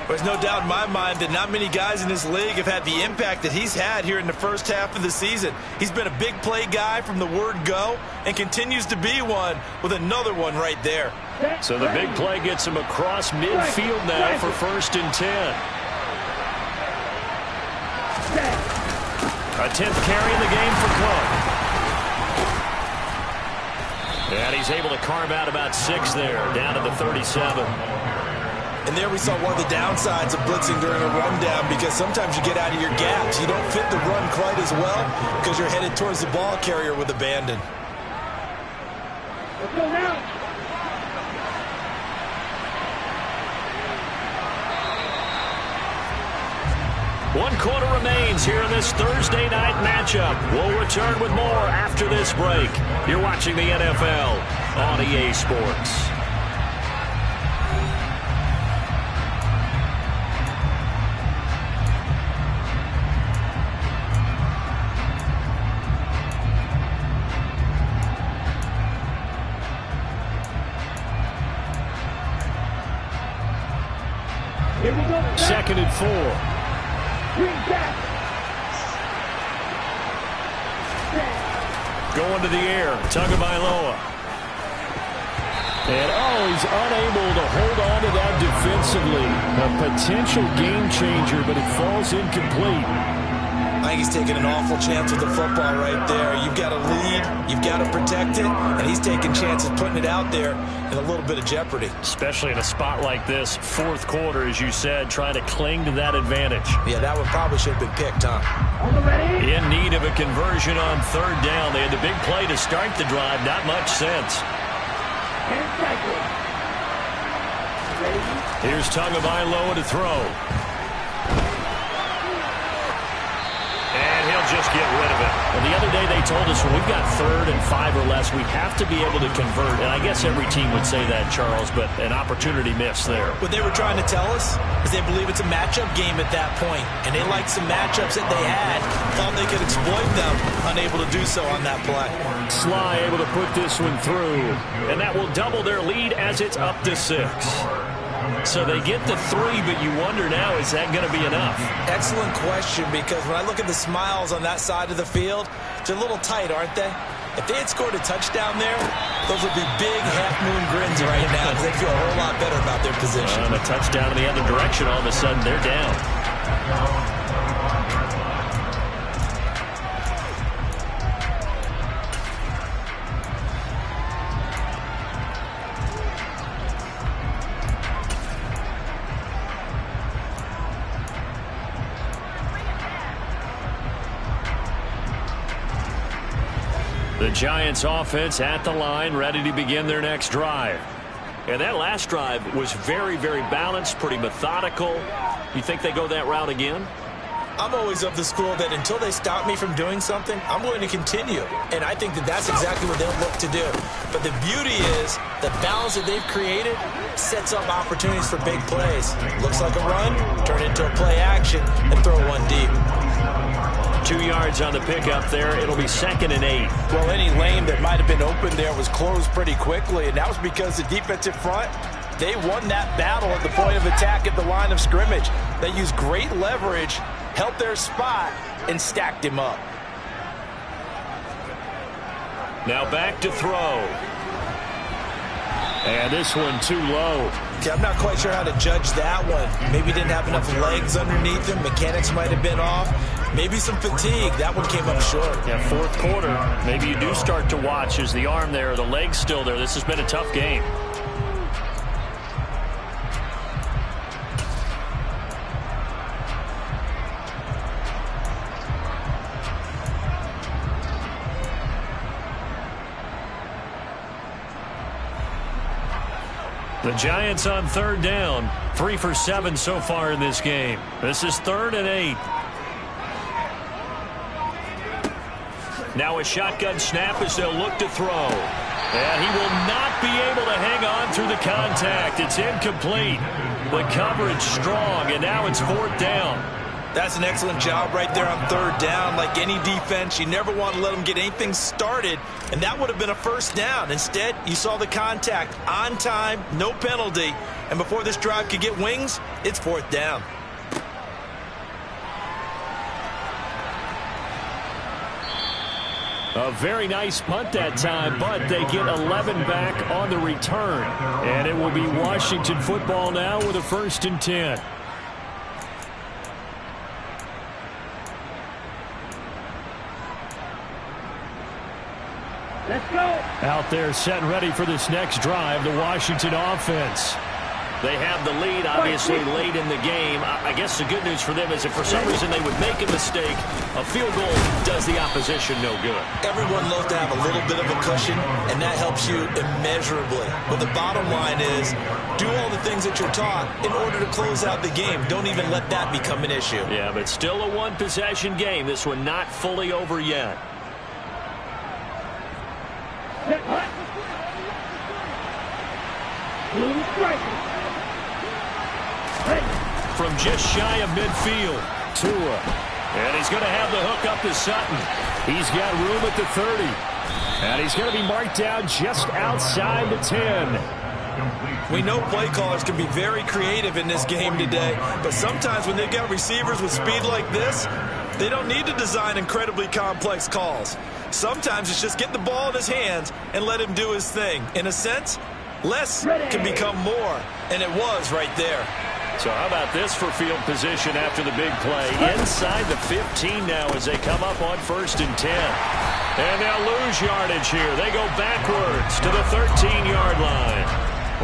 There's no doubt in my mind that not many guys in this league have had the impact that he's had here in the first half of the season. He's been a big play guy from the word go and continues to be one with another one right there. So the big play gets him across midfield now for 1st and 10. A 10th carry in the game for Cook. And he's able to carve out about 6 there, down to the 37. And there we saw one of the downsides of blitzing during a rundown, because sometimes you get out of your gaps. You don't fit the run quite as well because you're headed towards the ball carrier with abandon. Let's go now. One quarter remains here in this Thursday night matchup. We'll return with more after this break. You're watching the NFL on EA Sports. Here we go. 2nd and 4. Green back. Going to the air, Tagovailoa. And, he's unable to hold on to that defensively. A potential game changer, but it falls incomplete. I think he's taking an awful chance with the football right there. You've got to lead, you've got to protect it, and he's taking chances putting it out there in a little bit of jeopardy. Especially in a spot like this, 4th quarter, as you said, trying to cling to that advantage. Yeah, that one probably should have been picked, huh? In need of a conversion on 3rd down. They had the big play to start the drive. Not much sense. Here's Tagovailoa to throw. And he'll just get rid of it. Well, the other day they told us when we've got 3rd and 5 or less, we have to be able to convert. And I guess every team would say that, Charles, but an opportunity missed there. What they were trying to tell us is they believe it's a matchup game at that point, and they liked some matchups that they had, thought they could exploit them, unable to do so on that play. Sly able to put this one through. And that will double their lead as it's up to 6. So they get the 3, but you wonder now, is that going to be enough? Excellent question, because when I look at the smiles on that side of the field, they're a little tight, aren't they? If they had scored a touchdown there, those would be big half-moon grins right now, because they feel a whole lot better about their position. And a touchdown in the other direction, all of a sudden they're down. The Giants offense at the line, ready to begin their next drive. And that last drive was very, very balanced, pretty methodical. You think they go that route again? I'm always of the school that until they stop me from doing something, I'm going to continue. And I think that that's exactly what they'll look to do. But the beauty is the balance that they've created sets up opportunities for big plays. Looks like a run, turn it into a play action, and throw one deep. 2 yards on the pickup there. It'll be 2nd and 8. Well, any lane that might have been open there was closed pretty quickly, and that was because the defensive front, they won that battle at the point of attack at the line of scrimmage. They used great leverage, held their spot, and stacked him up. Now back to throw. And this one too low. Okay, I'm not quite sure how to judge that one. Maybe didn't have enough legs underneath him. Mechanics might have been off. Maybe some fatigue. That one came up short. Yeah, 4th quarter. Maybe you do start to watch. Is the arm there, the leg's still there? This has been a tough game. The Giants on 3rd down. 3 for 7 so far in this game. This is 3rd and 8. Now a shotgun snap as they'll look to throw. And he will not be able to hang on through the contact. It's incomplete. The coverage strong, and now it's 4th down. That's an excellent job right there on 3rd down. Like any defense, you never want to let them get anything started, and that would have been a 1st down. Instead, you saw the contact on time, no penalty, and before this drive could get wings, it's 4th down. A very nice punt that time, but they get 11 back on the return. And it will be Washington football now with a 1st and 10. Let's go. Out there set and ready for this next drive, the Washington offense. They have the lead, obviously, late in the game. I guess the good news for them is if for some reason they would make a mistake, a field goal does the opposition no good. Everyone loves to have a little bit of a cushion, and that helps you immeasurably. But the bottom line is, do all the things that you're taught in order to close out the game. Don't even let that become an issue. Yeah, but still a one-possession game. This one not fully over yet. From just shy of midfield, Tua. And he's going to have the hook up to Sutton. He's got room at the 30. And he's going to be marked down just outside the 10. We know play callers can be very creative in this game today, but sometimes when they've got receivers with speed like this, they don't need to design incredibly complex calls. Sometimes it's just get the ball in his hands and let him do his thing. In a sense, less can become more, and it was right there. So how about this for field position after the big play? Inside the 15 now as they come up on 1st and 10. And they'll lose yardage here. They go backwards to the 13-yard line.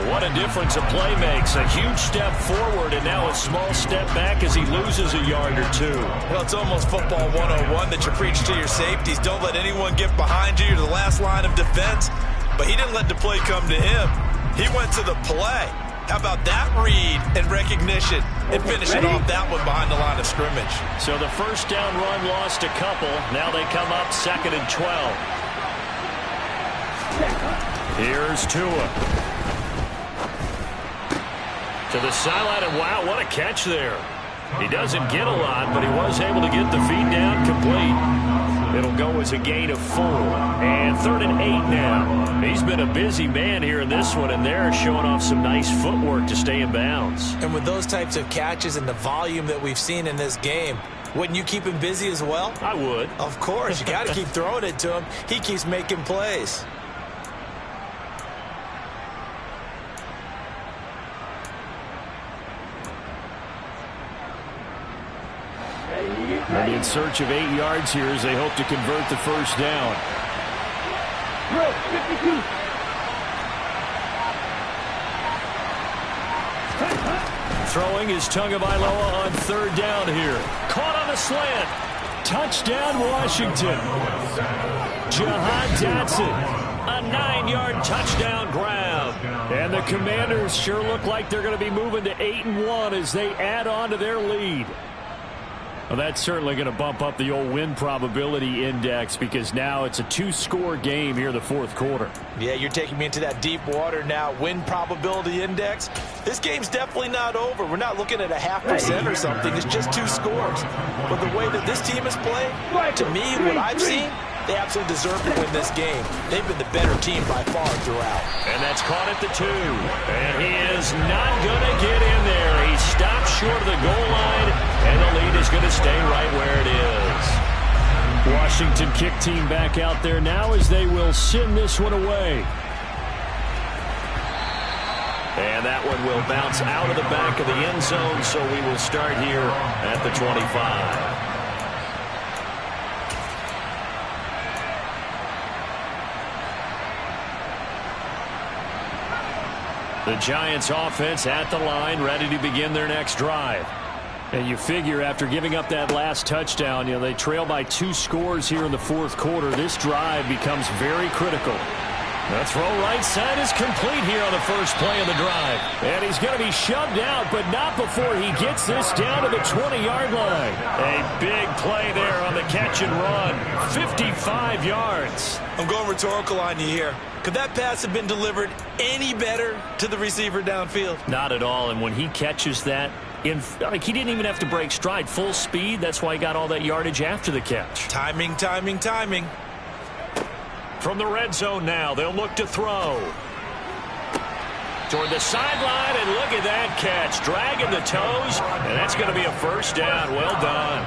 What a difference a play makes. A huge step forward and now a small step back as he loses a yard or two. Well, it's almost football 101 that you preach to your safeties. Don't let anyone get behind you to the last line of defense. But he didn't let the play come to him. He went to the play. How about that read and recognition and finishing off that one behind the line of scrimmage? So the 1st down run lost a couple. Now they come up 2nd and 12. Here's Tua. To the sideline, and wow, what a catch there. He doesn't get a lot, but he was able to get the feed down complete. It'll go as a gain of 4. And 3rd and 8 now. He's been a busy man here in this one, and they're showing off some nice footwork to stay in bounds. And with those types of catches and the volume that we've seen in this game, wouldn't you keep him busy as well? I would. Of course. You got to keep throwing it to him. He keeps making plays. And in search of 8 yards here as they hope to convert the 1st down. 52. Throwing is Tagovailoa on 3rd down here. Caught on a slant. Touchdown, Washington. Jahan Dotson. A 9-yard touchdown grab. And the Commanders sure look like they're going to be moving to 8-1 as they add on to their lead. Well, that's certainly going to bump up the old win probability index because now it's a 2-score game here in the 4th quarter. Yeah, you're taking me into that deep water now. Win probability index. This game's definitely not over. We're not looking at a 0.5% or something. It's just 2 scores. But the way that this team is playing, to me, what I've seen, they absolutely deserve to win this game. They've been the better team by far throughout. And that's caught at the 2. And he is not going to get in there. He stopped short of the goal line, and the lead is going to stay right where it is. Washington kick team back out there now as they will send this one away. And that one will bounce out of the back of the end zone, so we will start here at the 25. The Giants offense at the line, ready to begin their next drive. And you figure after giving up that last touchdown, they trail by 2 scores here in the 4th quarter. This drive becomes very critical. The throw right side is complete here on the first play of the drive. And he's going to be shoved out, but not before he gets this down to the 20-yard line. A big play there on the catch and run. 55 yards. I'm going rhetorical on you here. Could that pass have been delivered any better to the receiver downfield? Not at all, and when he catches that, he didn't even have to break stride. Full speed, that's why he got all that yardage after the catch. Timing, timing, timing. From the red zone now, they'll look to throw. Toward the sideline, and look at that catch. Dragging the toes, and that's going to be a first down. Well done.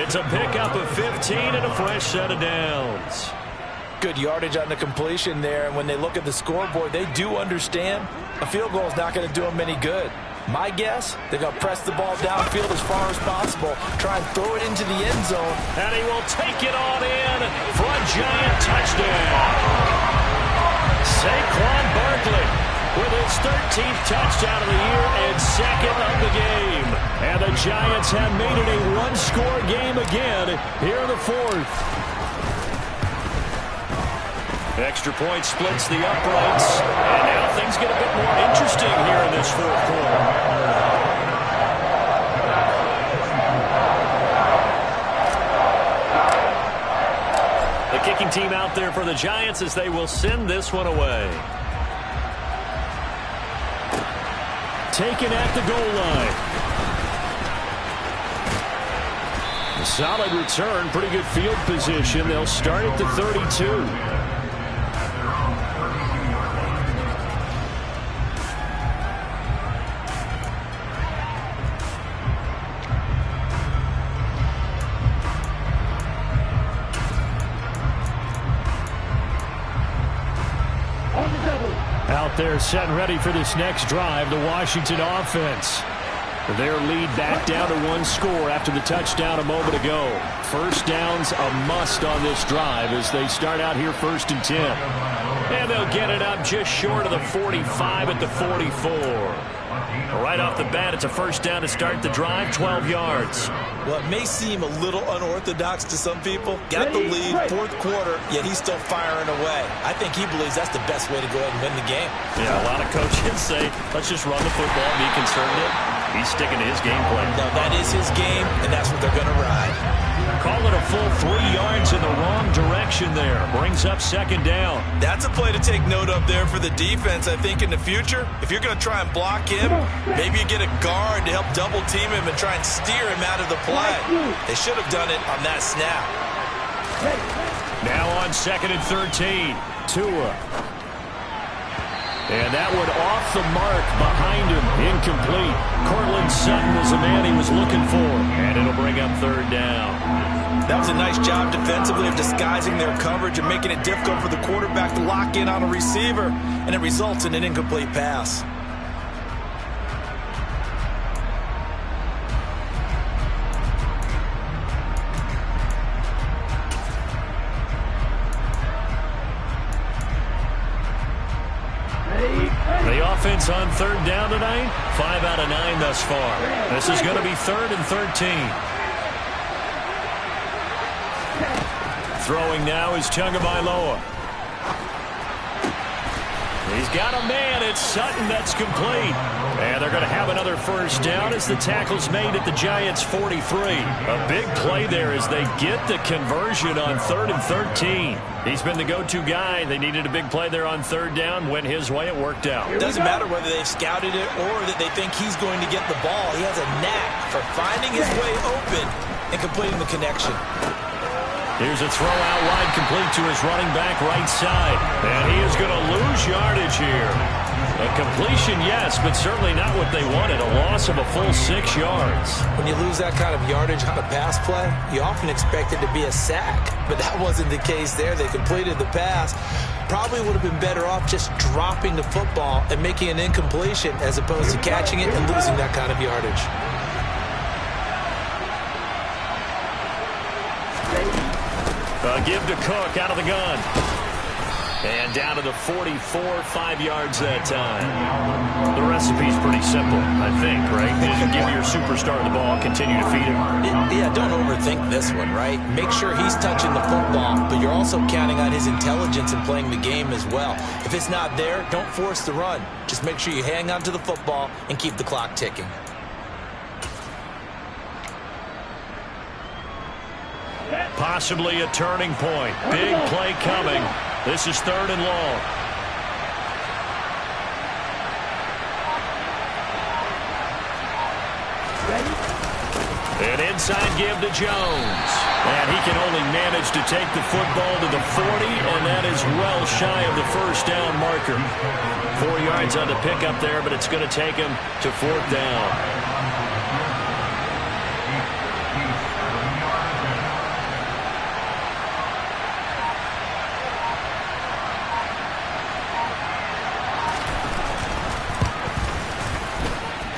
It's a pickup of 15 and a fresh set of downs. Good yardage on the completion there, and when they look at the scoreboard, they do understand a field goal is not going to do them any good. My guess, they're going to press the ball downfield as far as possible, try and throw it into the end zone. And he will take it on in for a giant touchdown. Saquon Barkley with his 13th touchdown of the year and second of the game. And the Giants have made it a one-score game again here in the fourth. Extra point splits the uprights. And now things get a bit more interesting here in this fourth quarter. The kicking team out there for the Giants as they will send this one away. Taken at the goal line. A solid return, pretty good field position. They'll start at the 32. They're set and ready for this next drive, the Washington offense. Their lead back down to one score after the touchdown a moment ago. First down's a must on this drive as they start out here 1st and 10. And they'll get it up just short of the 45 at the 44. Right off the bat, it's a first down to start the drive, 12 yards. Well, it may seem a little unorthodox to some people. Got the lead, fourth quarter, yet he's still firing away. I think he believes that's the best way to go ahead and win the game. Yeah, a lot of coaches say, let's just run the football, be conservative. He's sticking to his game plan. No, that is his game, and that's what they're going to ride. Call it a full 3 yards in the wrong direction there. Brings up second down. That's a play to take note of there for the defense, I think, in the future. If you're going to try and block him, maybe you get a guard to help double team him and try and steer him out of the play. They should have done it on that snap. Now on 2nd and 13. Tua. And that one off the mark behind him. Incomplete. Cortland Sutton was the man he was looking for. And it'll bring up 3rd down. That was a nice job defensively of disguising their coverage and making it difficult for the quarterback to lock in on a receiver. And it results in an incomplete pass. The offense on 3rd down tonight, 5 out of 9 thus far. This is going to be 3rd and 13. Throwing now is Tagovailoa. He's got a man. It's Sutton that's complete. And they're going to have another first down as the tackle's made at the Giants' 43. A big play there as they get the conversion on 3rd and 13. He's been the go-to guy. They needed a big play there on 3rd down. Went his way. It worked out. It doesn't matter whether they've scouted it or that they think he's going to get the ball. He has a knack for finding his way open and completing the connection. Here's a throw out wide, complete to his running back right side. And he is going to lose yardage here. A completion, yes, but certainly not what they wanted. A loss of a full 6 yards. When you lose that kind of yardage on a pass play, you often expect it to be a sack. But that wasn't the case there. They completed the pass. Probably would have been better off just dropping the football and making an incompletion as opposed to catching it and losing that kind of yardage. Give to Cook out of the gun. And down to the 44, 5 yards that time. The recipe's pretty simple, I think, right? Just give your superstar the ball, continue to feed him. Yeah, don't overthink this one, right? Make sure he's touching the football, but you're also counting on his intelligence in playing the game as well. If it's not there, don't force the run. Just make sure you hang on to the football and keep the clock ticking. Possibly a turning point. Big play coming. This is 3rd and long. An inside give to Jones. And he can only manage to take the football to the 40, and that is well shy of the first down marker. 4 yards on the pickup there, but it's going to take him to 4th down.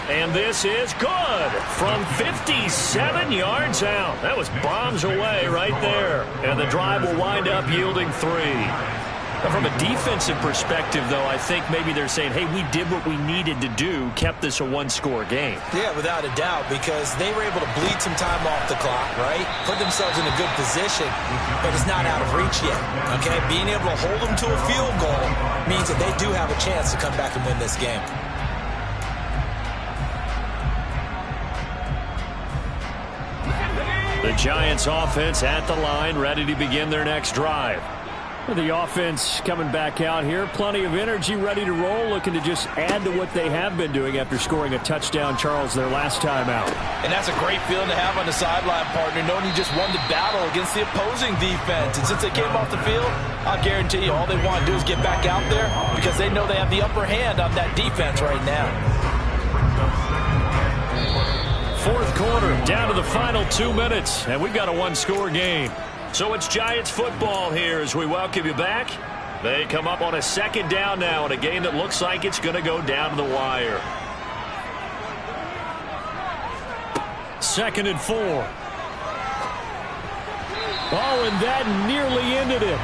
And this is good from 57 yards out. That was bombs away right there. And the drive will wind up yielding 3. Now, from a defensive perspective, though, I think maybe they're saying, hey, we did what we needed to do, kept this a one-score game. Yeah, without a doubt, because they were able to bleed some time off the clock, right? Put themselves in a good position, but it's not out of reach yet, okay? Being able to hold them to a field goal means that they do have a chance to come back and win this game. The Giants offense at the line, ready to begin their next drive. The offense coming back out here. Plenty of energy, ready to roll, looking to just add to what they have been doing after scoring a touchdown, Charles, their last time out. And that's a great feeling to have on the sideline, partner, knowing you just won the battle against the opposing defense. And since they came off the field, I'll guarantee you all they want to do is get back out there because they know they have the upper hand on that defense right now. 4th quarter, down to the final 2 minutes, and we've got a one-score game. So it's Giants football here as we welcome you back. They come up on a 2nd down now in a game that looks like it's going to go down to the wire. 2nd and 4. Oh, and that nearly ended it.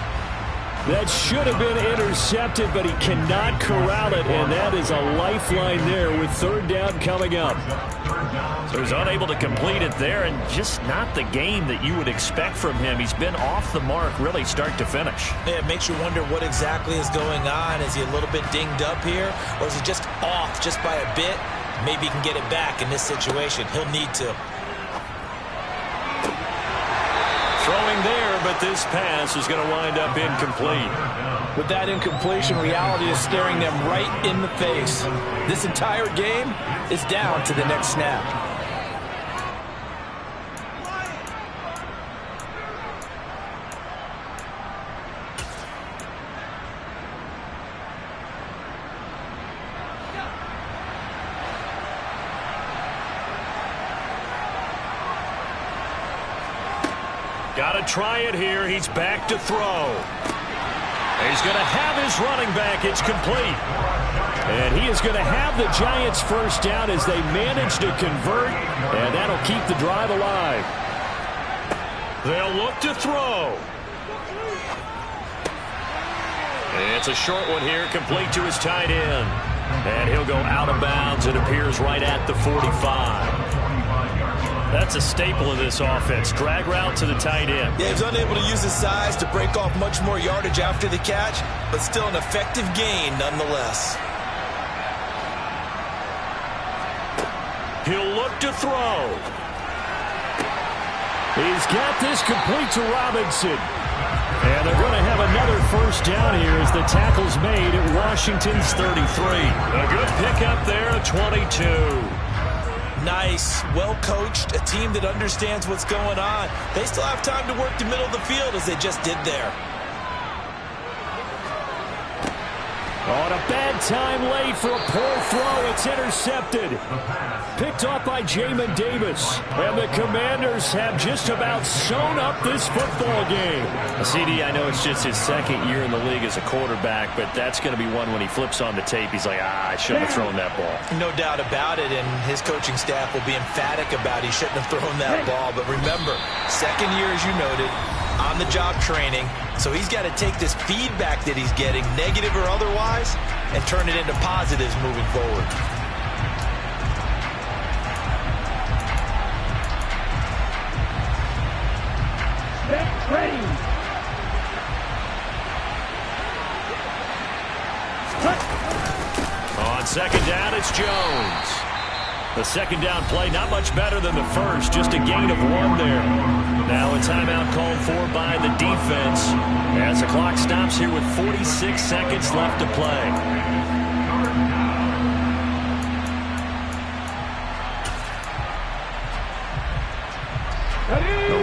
That should have been intercepted, but he cannot corral it, and that is a lifeline there with 3rd down coming up. So he's unable to complete it there, and just not the game that you would expect from him. He's been off the mark really start to finish. Yeah, it makes you wonder what exactly is going on. Is he a little bit dinged up here, or is he just off just by a bit? Maybe he can get it back in this situation. He'll need to. Throwing there, but this pass is going to wind up incomplete. With that incompletion, reality is staring them right in the face. This entire game is down to the next snap. Got to try it here. He's back to throw. He's going to have his running back. It's complete. And he is going to have the Giants first down as they manage to convert, and that'll keep the drive alive. They'll look to throw. It's a short one here, complete to his tight end. And he'll go out of bounds. It appears right at the 45. That's a staple of this offense. Drag route to the tight end. Yeah, he's unable to use his size to break off much more yardage after the catch, but still an effective gain nonetheless. He'll look to throw. He's got this complete to Robinson. And they're going to have another first down here as the tackle's made at Washington's 33. A good pickup there at 22. Nice, well-coached, a team that understands what's going on. They still have time to work the middle of the field as they just did there. On a bad time late for a poor throw. It's intercepted. Picked off by Jamin Davis. And the Commanders have just about sewn up this football game. CD, I know it's just his 2nd year in the league as a quarterback, but that's going to be one when he flips on the tape. He's like, I shouldn't have thrown that ball. No doubt about it, and his coaching staff will be emphatic about he shouldn't have thrown that ball. But remember, 2nd year, as you noted, on-the-job training, so he's got to take this feedback that he's getting, negative or otherwise, and turn it into positives moving forward. Get ready. On second down, it's Jones. The second down play, not much better than the first, just a gain of 1 there. Now a timeout called for by the defense as the clock stops here with 46 seconds left to play.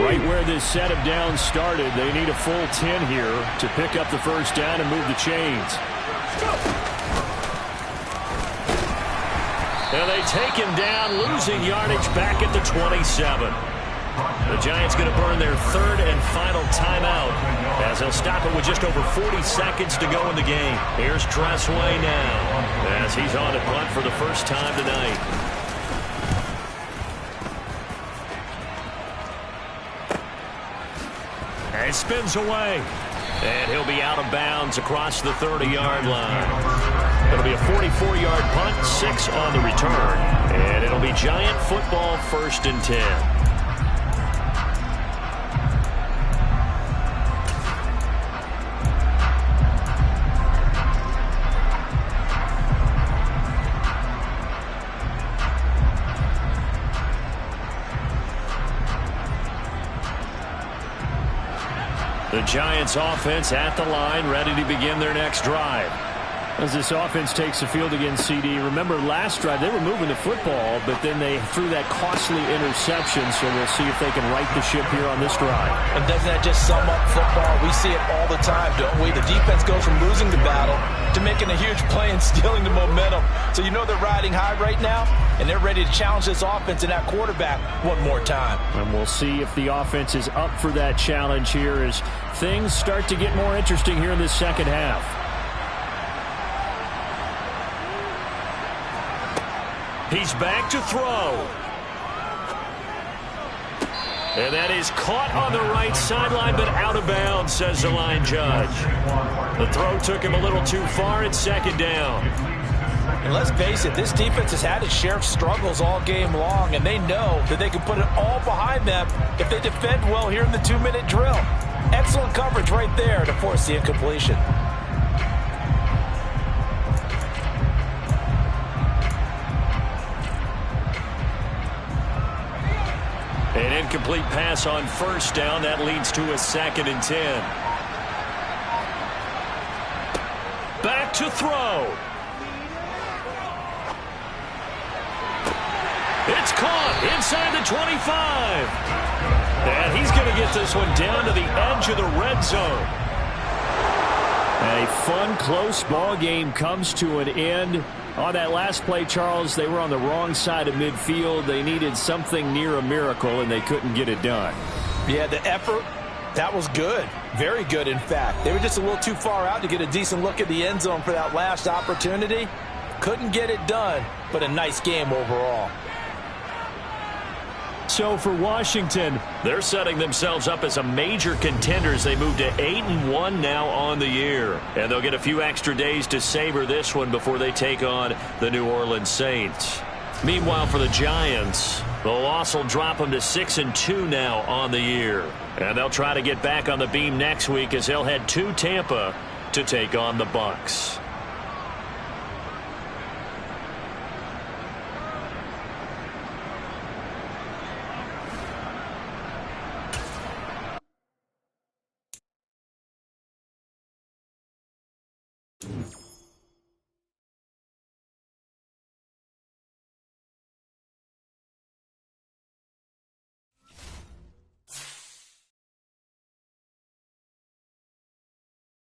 Right where this set of downs started, they need a full 10 here to pick up the first down and move the chains. And they take him down, losing yardage back at the 27. The Giants going to burn their third and final timeout as they'll stop it with just over 40 seconds to go in the game. Here's Tressway now as he's on to punt for the first time tonight. And spins away. And he'll be out of bounds across the 30-yard line. It'll be a 44-yard punt, 6 on the return. And it'll be Giant football, 1st and 10. The Giants offense at the line, ready to begin their next drive. As this offense takes the field against CD, remember last drive they were moving the football, but then they threw that costly interception, so we'll see if they can right the ship here on this drive. And doesn't that just sum up football? We see it all the time, don't we? The defense goes from losing the battle to making a huge play and stealing the momentum. So you know they're riding high right now, and they're ready to challenge this offense and that quarterback one more time. And we'll see if the offense is up for that challenge here as things start to get more interesting here in this second half. He's back to throw. And that is caught on the right sideline, but out of bounds, says the line judge. The throw took him a little too far. It's second down. And let's face it, this defense has had its share of struggles all game long, and they know that they can put it all behind them if they defend well here in the 2-minute drill. Excellent coverage right there to force the incompletion. An incomplete pass on first down. That leads to a 2nd and 10. Back to throw. It's caught inside the 25. And he's going to get this one down to the edge of the red zone. A fun, close ball game comes to an end. On that last play, Charles, they were on the wrong side of midfield. They needed something near a miracle, and they couldn't get it done. Yeah, the effort, that was good. Very good, in fact. They were just a little too far out to get a decent look at the end zone for that last opportunity. Couldn't get it done, but a nice game overall. So for Washington, they're setting themselves up as a major contender as they move to 8-1 now on the year. And they'll get a few extra days to savor this one before they take on the New Orleans Saints. Meanwhile, for the Giants, the loss will drop them to 6-2 now on the year. And they'll try to get back on the beam next week as they'll head to Tampa to take on the Bucs.